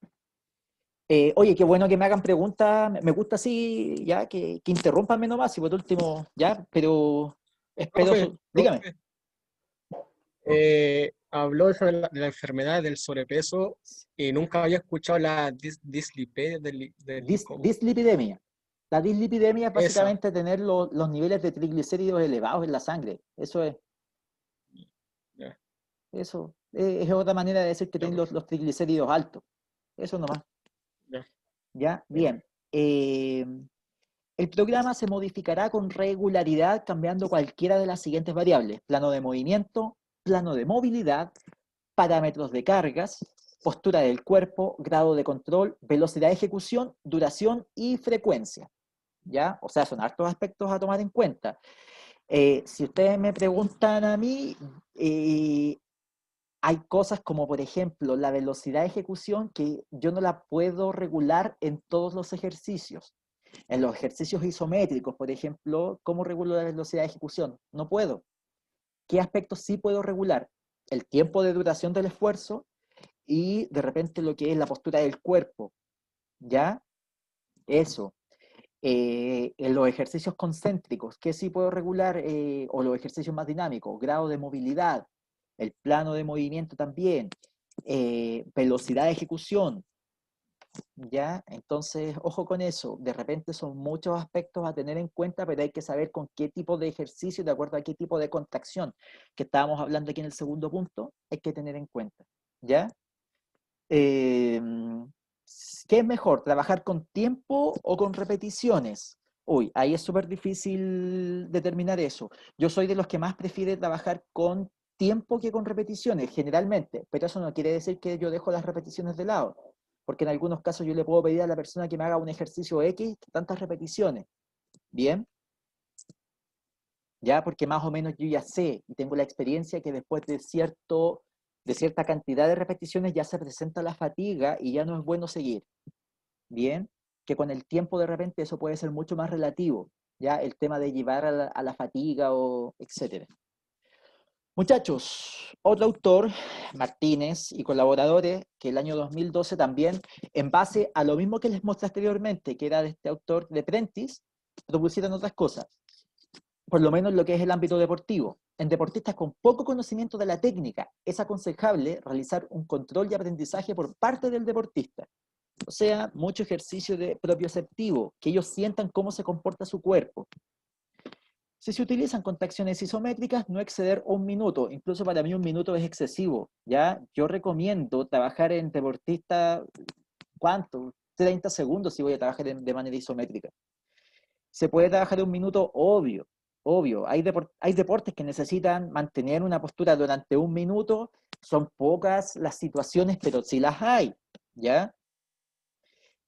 Oye, qué bueno que me hagan preguntas, me gusta así, ya, que interrúmpanme nomás, y por último, ya, pero espero, Profe, dígame. profe, habló de la enfermedad del sobrepeso y nunca había escuchado la dislipidemia. Dislipidemia. La dislipidemia es Esa, básicamente tener los niveles de triglicéridos elevados en la sangre. Eso es. ya, Eso es otra manera de decir que ya, tienen los triglicéridos altos. Eso nomás. ya. ¿Ya? Bien. El programa se modificará con regularidad cambiando cualquiera de las siguientes variables: plano de movimiento, plano de movilidad, parámetros de cargas, postura del cuerpo, grado de control, velocidad de ejecución, duración y frecuencia. ¿Ya? O sea, son hartos aspectos a tomar en cuenta. Si ustedes me preguntan a mí, hay cosas como, por ejemplo, la velocidad de ejecución que yo no la puedo regular en todos los ejercicios. En los ejercicios isométricos, por ejemplo, ¿cómo regulo la velocidad de ejecución? No puedo. ¿Qué aspectos sí puedo regular? El tiempo de duración del esfuerzo y de repente lo que es la postura del cuerpo. ¿Ya? Eso. En los ejercicios concéntricos, ¿qué sí puedo regular? O los ejercicios más dinámicos, grado de movilidad, el plano de movimiento también, velocidad de ejecución, ¿ya? Entonces, ojo con eso, de repente son muchos aspectos a tener en cuenta, pero hay que saber con qué tipo de ejercicio, de acuerdo a qué tipo de contracción que estábamos hablando aquí en el segundo punto, hay que tener en cuenta, ¿ya? ¿Qué es mejor, trabajar con tiempo o con repeticiones? Uy, ahí es súper difícil determinar eso. Yo soy de los que más prefiere trabajar con tiempo que con repeticiones, generalmente, pero eso no quiere decir que yo dejo las repeticiones de lado, porque en algunos casos yo le puedo pedir a la persona que me haga un ejercicio X, tantas repeticiones, ¿bien? Ya, porque más o menos yo ya sé y tengo la experiencia que después de cierta cantidad de repeticiones ya se presenta la fatiga y ya no es bueno seguir. Bien, que con el tiempo de repente eso puede ser mucho más relativo, ya el tema de llevar a la fatiga o etcétera. Muchachos, otro autor, Martínez y colaboradores, que el año 2012 también, en base a lo mismo que les mostré anteriormente, que era de este autor de Prentice, propusieron otras cosas, por lo menos lo que es el ámbito deportivo. En deportistas con poco conocimiento de la técnica, es aconsejable realizar un control y aprendizaje por parte del deportista. O sea, mucho ejercicio de propioceptivo, que ellos sientan cómo se comporta su cuerpo. Si se utilizan contracciones isométricas, no exceder 1 minuto. Incluso para mí 1 minuto es excesivo, ¿ya? Yo recomiendo trabajar en deportista, ¿cuánto? 30 segundos si voy a trabajar de manera isométrica. ¿Se puede trabajar 1 minuto? Obvio, obvio. Hay deportes que necesitan mantener una postura durante 1 minuto. Son pocas las situaciones, pero sí las hay, ¿ya?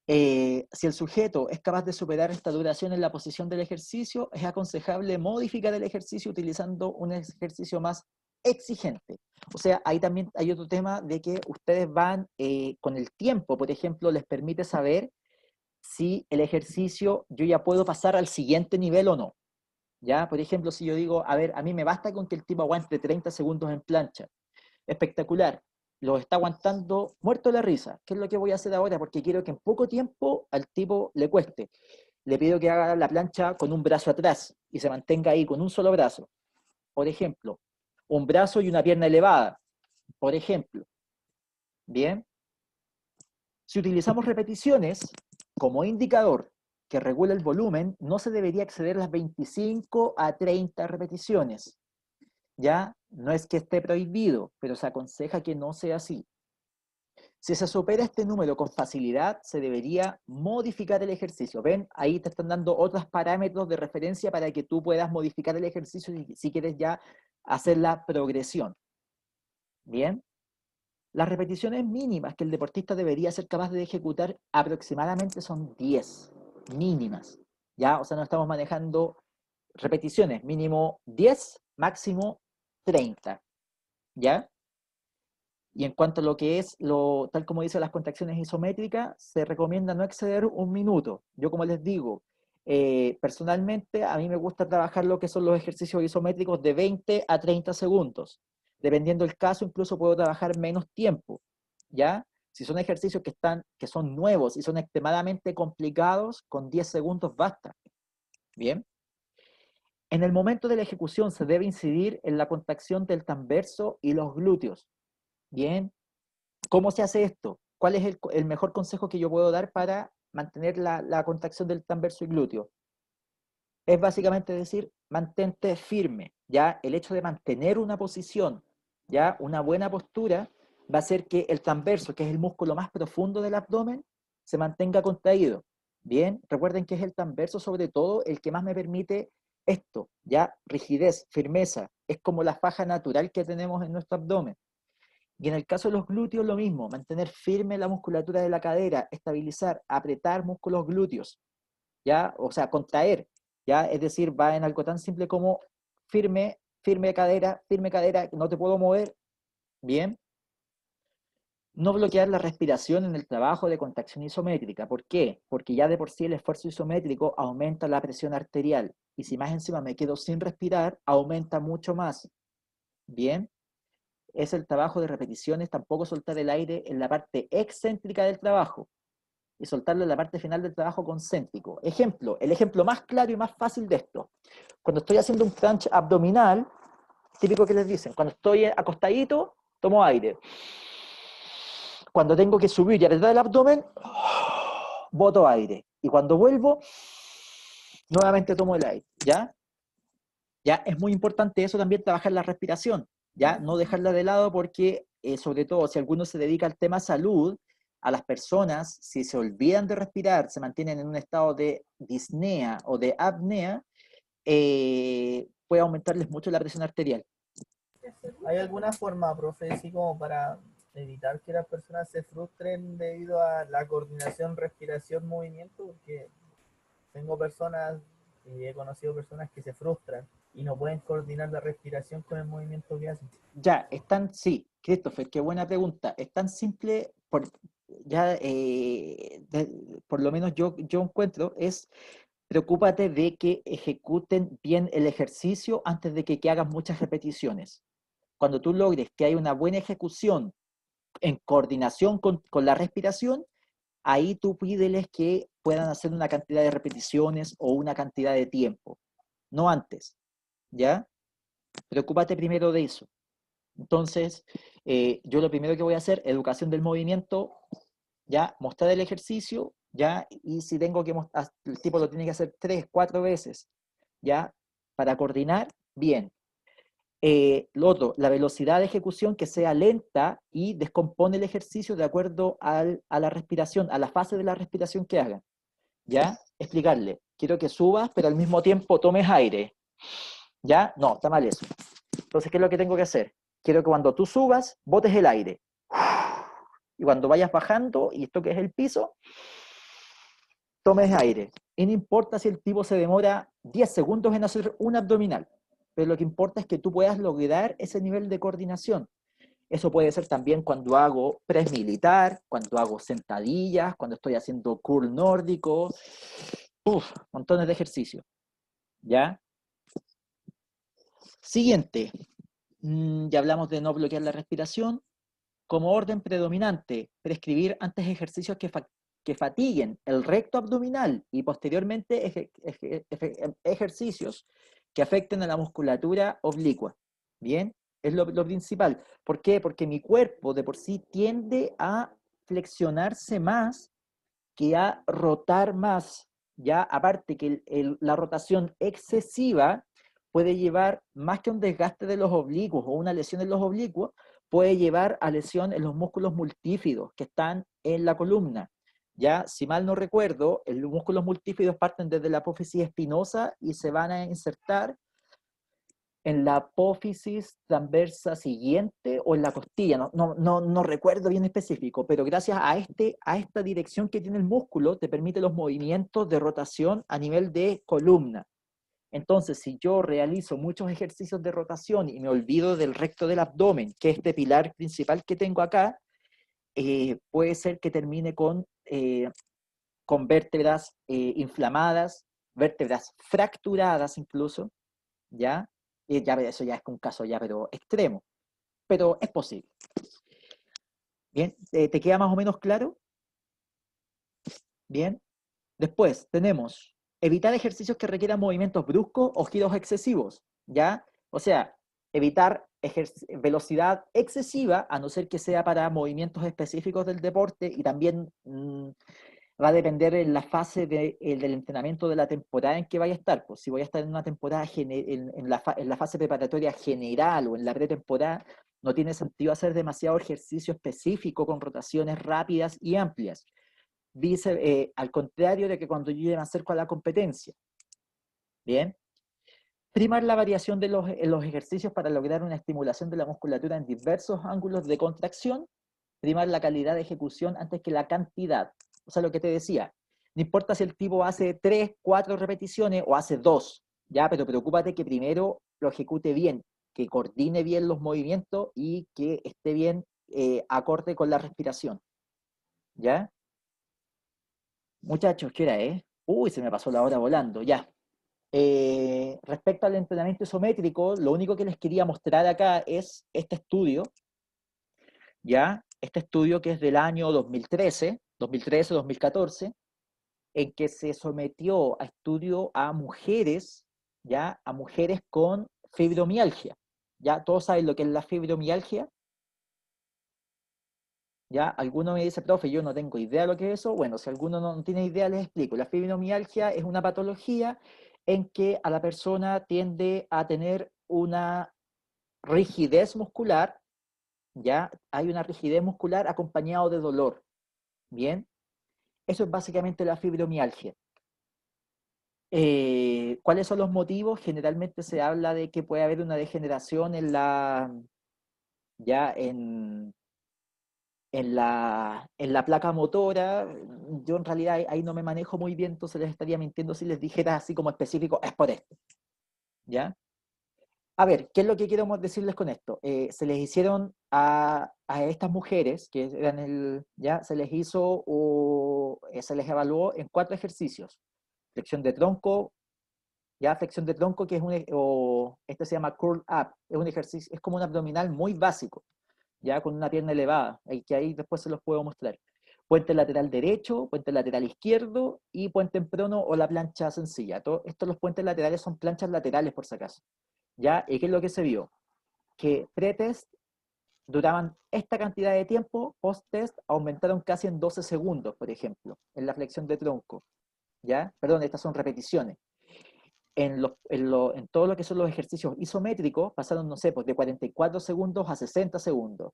Si el sujeto es capaz de superar esta duración en la posición del ejercicio, es aconsejable modificar el ejercicio utilizando un ejercicio más exigente. O sea, ahí también hay otro tema de que ustedes van con el tiempo, por ejemplo, les permite saber si el ejercicio yo ya puedo pasar al siguiente nivel o no. ¿Ya? Por ejemplo, si yo digo, a ver, a mí me basta con que el tipo aguante 30 segundos en plancha. Espectacular. Lo está aguantando muerto de la risa. ¿Qué es lo que voy a hacer ahora? Porque quiero que en poco tiempo al tipo le cueste. Le pido que haga la plancha con un brazo atrás y se mantenga ahí con un solo brazo. Por ejemplo, un brazo y una pierna elevada. Por ejemplo. Bien. Si utilizamos repeticiones como indicador que regula el volumen, no se debería exceder las 25 a 30 repeticiones. Ya no es que esté prohibido, pero se aconseja que no sea así. Si se supera este número con facilidad, se debería modificar el ejercicio. ¿Ven? Ahí te están dando otros parámetros de referencia para que tú puedas modificar el ejercicio si quieres ya hacer la progresión. ¿Bien? Las repeticiones mínimas que el deportista debería ser capaz de ejecutar aproximadamente son 10 mínimas. ¿Ya? O sea, no estamos manejando repeticiones, mínimo 10, máximo 30. ¿Ya? Y en cuanto a lo que es, tal como dice las contracciones isométricas, se recomienda no exceder 1 minuto. Yo, como les digo, personalmente a mí me gusta trabajar lo que son los ejercicios isométricos de 20 a 30 segundos. Dependiendo del caso, incluso puedo trabajar menos tiempo, ¿ya? Si son ejercicios que son nuevos y son extremadamente complicados, con 10 segundos basta. ¿Bien? En el momento de la ejecución se debe incidir en la contracción del transverso y los glúteos. Bien, ¿cómo se hace esto? ¿Cuál es el mejor consejo que yo puedo dar para mantener la contracción del transverso y glúteo? Es básicamente decir, mantente firme, ¿ya? El hecho de mantener una posición, ¿ya? Una buena postura, va a hacer que el transverso, que es el músculo más profundo del abdomen, se mantenga contraído. Bien, recuerden que es el transverso sobre todo el que más me permite esto, ¿ya? Rigidez, firmeza, es como la faja natural que tenemos en nuestro abdomen. Y en el caso de los glúteos lo mismo, mantener firme la musculatura de la cadera, estabilizar, apretar músculos glúteos, ¿ya? O sea, contraer, ¿ya? Es decir, va en algo tan simple como firme, firme cadera, no te puedo mover, bien. No bloquear la respiración en el trabajo de contracción isométrica. ¿Por qué? Porque ya de por sí el esfuerzo isométrico aumenta la presión arterial. Y si más encima me quedo sin respirar, aumenta mucho más. Bien. Es el trabajo de repeticiones, tampoco soltar el aire en la parte excéntrica del trabajo y soltarlo en la parte final del trabajo concéntrico. Ejemplo, el ejemplo más claro y más fácil de esto. Cuando estoy haciendo un crunch abdominal, típico que les dicen, cuando estoy acostadito, tomo aire. Cuando tengo que subir y apretar el abdomen, boto aire. Y cuando vuelvo, nuevamente tomo el aire, ¿ya? Ya es muy importante eso también, trabajar la respiración, ya no dejarla de lado porque, sobre todo, si alguno se dedica al tema salud, a las personas, si se olvidan de respirar, se mantienen en un estado de disnea o de apnea, puede aumentarles mucho la presión arterial. ¿Hay alguna forma, profe, así como para evitar que las personas se frustren debido a la coordinación, respiración, movimiento? Porque tengo personas y he conocido personas que se frustran y no pueden coordinar la respiración con el movimiento que hacen. Ya, sí, Christopher, qué buena pregunta. Es tan simple, por lo menos yo encuentro, es preocúpate de que ejecuten bien el ejercicio antes de que hagas muchas repeticiones. Cuando tú logres que haya una buena ejecución en coordinación con la respiración, ahí tú pídeles que puedan hacer una cantidad de repeticiones o una cantidad de tiempo, no antes, ¿ya? Preocúpate primero de eso. Entonces, yo lo primero que voy a hacer, educación del movimiento, ya, mostrar el ejercicio, ya, y si tengo que mostrar, el tipo lo tiene que hacer 3, 4 veces, ya, para coordinar, bien. Lo otro, la velocidad de ejecución que sea lenta y descompone el ejercicio de acuerdo a la respiración, a la fase de la respiración que hagan. ¿Ya? Explicarle, quiero que subas, pero al mismo tiempo tomes aire. ¿Ya? No, está mal eso. Entonces, ¿qué es lo que tengo que hacer? Quiero que cuando tú subas, botes el aire. Y cuando vayas bajando y toques el piso, tomes aire. Y no importa si el tipo se demora 10 segundos en hacer un abdominal, pero lo que importa es que tú puedas lograr ese nivel de coordinación. Eso puede ser también cuando hago press militar, cuando hago sentadillas, cuando estoy haciendo curl nórdico, montones de ejercicios. ¿Ya? Siguiente, ya hablamos de no bloquear la respiración. Como orden predominante, prescribir antes ejercicios que fatiguen el recto abdominal y posteriormente ejercicios que afecten a la musculatura oblicua. ¿Bien? Es lo principal. ¿Por qué? Porque mi cuerpo de por sí tiende a flexionarse más que a rotar más. Ya, aparte que la rotación excesiva puede llevar, más que un desgaste de los oblicuos o una lesión en los oblicuos, puede llevar a lesión en los músculos multífidos que están en la columna. Ya, si mal no recuerdo, los músculos multífidos parten desde la apófisis espinosa y se van a insertar en la apófisis transversa siguiente o en la costilla, no recuerdo bien específico, pero gracias a esta dirección que tiene el músculo, te permite los movimientos de rotación a nivel de columna. Entonces, si yo realizo muchos ejercicios de rotación y me olvido del recto del abdomen, que es este pilar principal que tengo acá, puede ser que termine con vértebras inflamadas, vértebras fracturadas incluso, ¿ya? Ya eso ya es un caso ya, pero extremo, pero es posible. Bien, ¿te queda más o menos claro? Bien. Después tenemos evitar ejercicios que requieran movimientos bruscos o giros excesivos, ¿ya? O sea, evitar velocidad excesiva, a no ser que sea para movimientos específicos del deporte, y también va a depender en la fase del entrenamiento de la temporada en que vaya a estar. Pues si voy a estar en una temporada en la fase preparatoria general o en la pretemporada, no tiene sentido hacer demasiado ejercicio específico con rotaciones rápidas y amplias. Al contrario de que cuando yo ya me acerco a la competencia. Bien. Primar la variación de los ejercicios para lograr una estimulación de la musculatura en diversos ángulos de contracción. Primar la calidad de ejecución antes que la cantidad. O sea, lo que te decía, no importa si el tipo hace 3, 4 repeticiones o hace 2, ¿ya? Pero preocúpate que primero lo ejecute bien, que coordine bien los movimientos y que esté bien acorde con la respiración, ¿ya? Muchachos, ¿qué hora es? Uy, se me pasó la hora volando, ya. Respecto al entrenamiento isométrico, lo único que les quería mostrar acá es este estudio, ¿ya? Este estudio que es del año 2013-2014, en que se sometió a estudio a mujeres, ¿ya? A mujeres con fibromialgia. ¿Ya? ¿Todos saben lo que es la fibromialgia? ¿Ya? Alguno me dice, profe, yo no tengo idea de lo que es eso. Bueno, si alguno no tiene idea, les explico. La fibromialgia es una patología en que a la persona tiende a tener una rigidez muscular, ¿ya? Hay una rigidez muscular acompañado de dolor, ¿bien? Eso es básicamente la fibromialgia. ¿Cuáles son los motivos? Generalmente se habla de que puede haber una degeneración en la placa motora. Yo en realidad ahí no me manejo muy bien, entonces les estaría mintiendo si les dijera así como específico, es por esto, ¿ya? A ver, ¿qué es lo que quiero decirles con esto? Se les hicieron a estas mujeres, que eran ya se les hizo, se les evaluó en 4 ejercicios. Flexión de tronco, ya flexión de tronco, que es este se llama curl up, es un ejercicio, es como un abdominal muy básico, ya con una pierna elevada, que ahí después se los puedo mostrar. Puente lateral derecho, puente lateral izquierdo y puente en prono o la plancha sencilla. Estos los puentes laterales son planchas laterales por si acaso. ¿Ya? ¿Y qué es lo que se vio? Que pretest duraban esta cantidad de tiempo, post-test aumentaron casi en 12 segundos, por ejemplo, en la flexión de tronco. ¿Ya? Perdón, estas son repeticiones. En todo lo que son los ejercicios isométricos, pasaron, no sé, pues de 44 segundos a 60 segundos,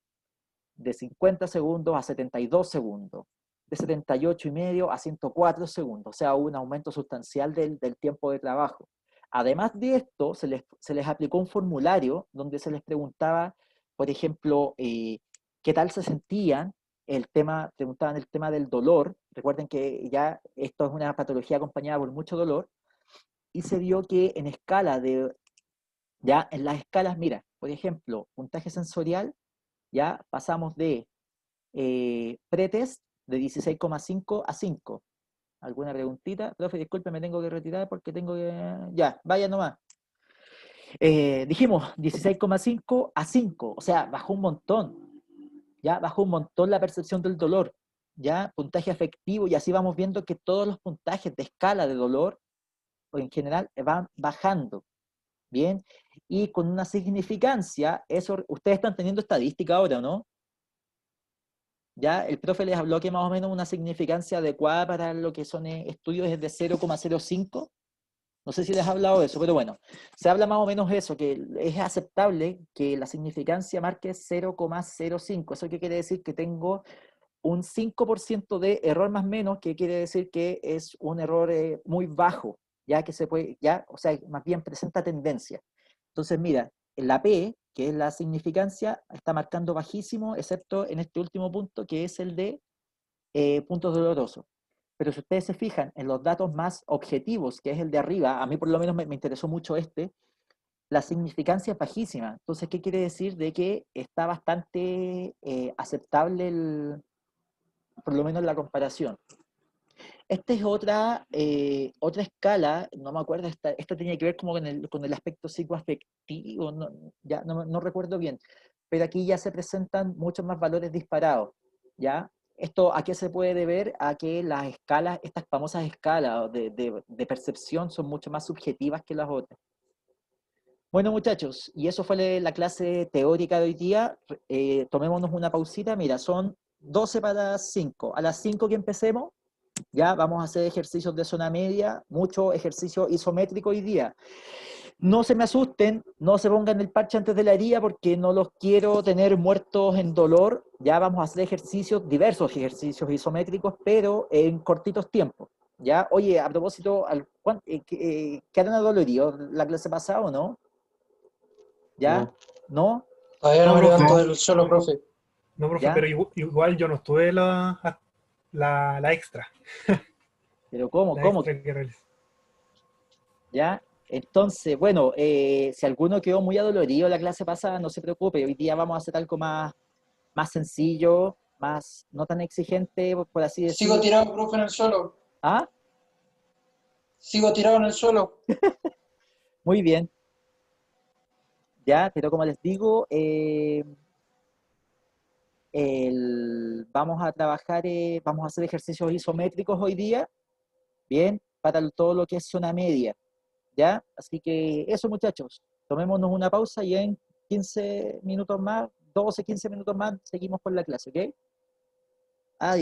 de 50 segundos a 72 segundos, de 78 y medio a 104 segundos, o sea, hubo un aumento sustancial del tiempo de trabajo. Además de esto, se les aplicó un formulario donde se les preguntaba, por ejemplo, qué tal se sentían, preguntaban el tema del dolor. Recuerden que ya esto es una patología acompañada por mucho dolor, y se vio que en las escalas, mira, por ejemplo, puntaje sensorial, ya pasamos de pretest de 16,5 a 5. ¿Alguna preguntita? Profe, disculpe, me tengo que retirar porque tengo que... Ya, vaya nomás. Dijimos 16,5 a 5, o sea, bajó un montón. Ya, bajó un montón la percepción del dolor. Ya, puntaje afectivo, y así vamos viendo que todos los puntajes de escala de dolor, en general, van bajando. Bien, y con una significancia, eso, ustedes están teniendo estadística ahora, ¿no? Ya, el profe les habló que más o menos una significancia adecuada para lo que son estudios es de 0,05. No sé si les ha hablado de eso, pero bueno, se habla más o menos eso, que es aceptable que la significancia marque 0,05. ¿Eso qué quiere decir? Que tengo un 5% de error más menos, que quiere decir que es un error muy bajo, ya que se puede, ya, o sea, más bien presenta tendencia. Entonces, mira, la P, que es la significancia, está marcando bajísimo, excepto en este último punto, que es el de puntos dolorosos. Pero si ustedes se fijan en los datos más objetivos, que es el de arriba, a mí por lo menos me interesó mucho la significancia es bajísima. Entonces, ¿qué quiere decir? De que está bastante aceptable por lo menos la comparación. Esta es otra escala, no me acuerdo, esta tenía que ver como con el aspecto psicoafectivo, ya no recuerdo bien, pero aquí ya se presentan muchos más valores disparados, ¿ya? ¿Esto a qué se puede deber? A que las escalas, estas famosas escalas de percepción son mucho más subjetivas que las otras. Bueno, muchachos, y eso fue la clase teórica de hoy día. Tomémonos una pausita. Mira, son 12 para 5. A las 5 que empecemos, ya vamos a hacer ejercicios de zona media, mucho ejercicio isométrico hoy día. No se me asusten, no se pongan el parche antes de la herida porque no los quiero tener muertos en dolor. Ya vamos a hacer ejercicios, diversos ejercicios isométricos, pero en cortitos tiempos. ¿Ya? Oye, a propósito, ¿quedaron adoloridos la clase pasada o no? ¿Ya? No. ¿No? Todavía no No, me profe. levanto del suelo, profe. No, profe, ¿Ya? pero igual yo no estuve la extra. ¿Pero cómo? La ¿Cómo? extra que realicé. ¿Ya? Entonces, bueno, si alguno quedó muy adolorido la clase pasada, no se preocupe. Hoy día vamos a hacer algo más sencillo, más no tan exigente, por así Sigo decirlo. tirado, profe, en el suelo. ¿Ah? Sigo tirado en el suelo. Muy bien. Ya, pero como les digo, vamos a trabajar, vamos a hacer ejercicios isométricos hoy día, bien, para todo lo que es zona media, ¿ya? Así que eso, muchachos, tomémonos una pausa y en 15 minutos más, 12, 15 minutos más, seguimos con la clase, ¿ok? Adiós.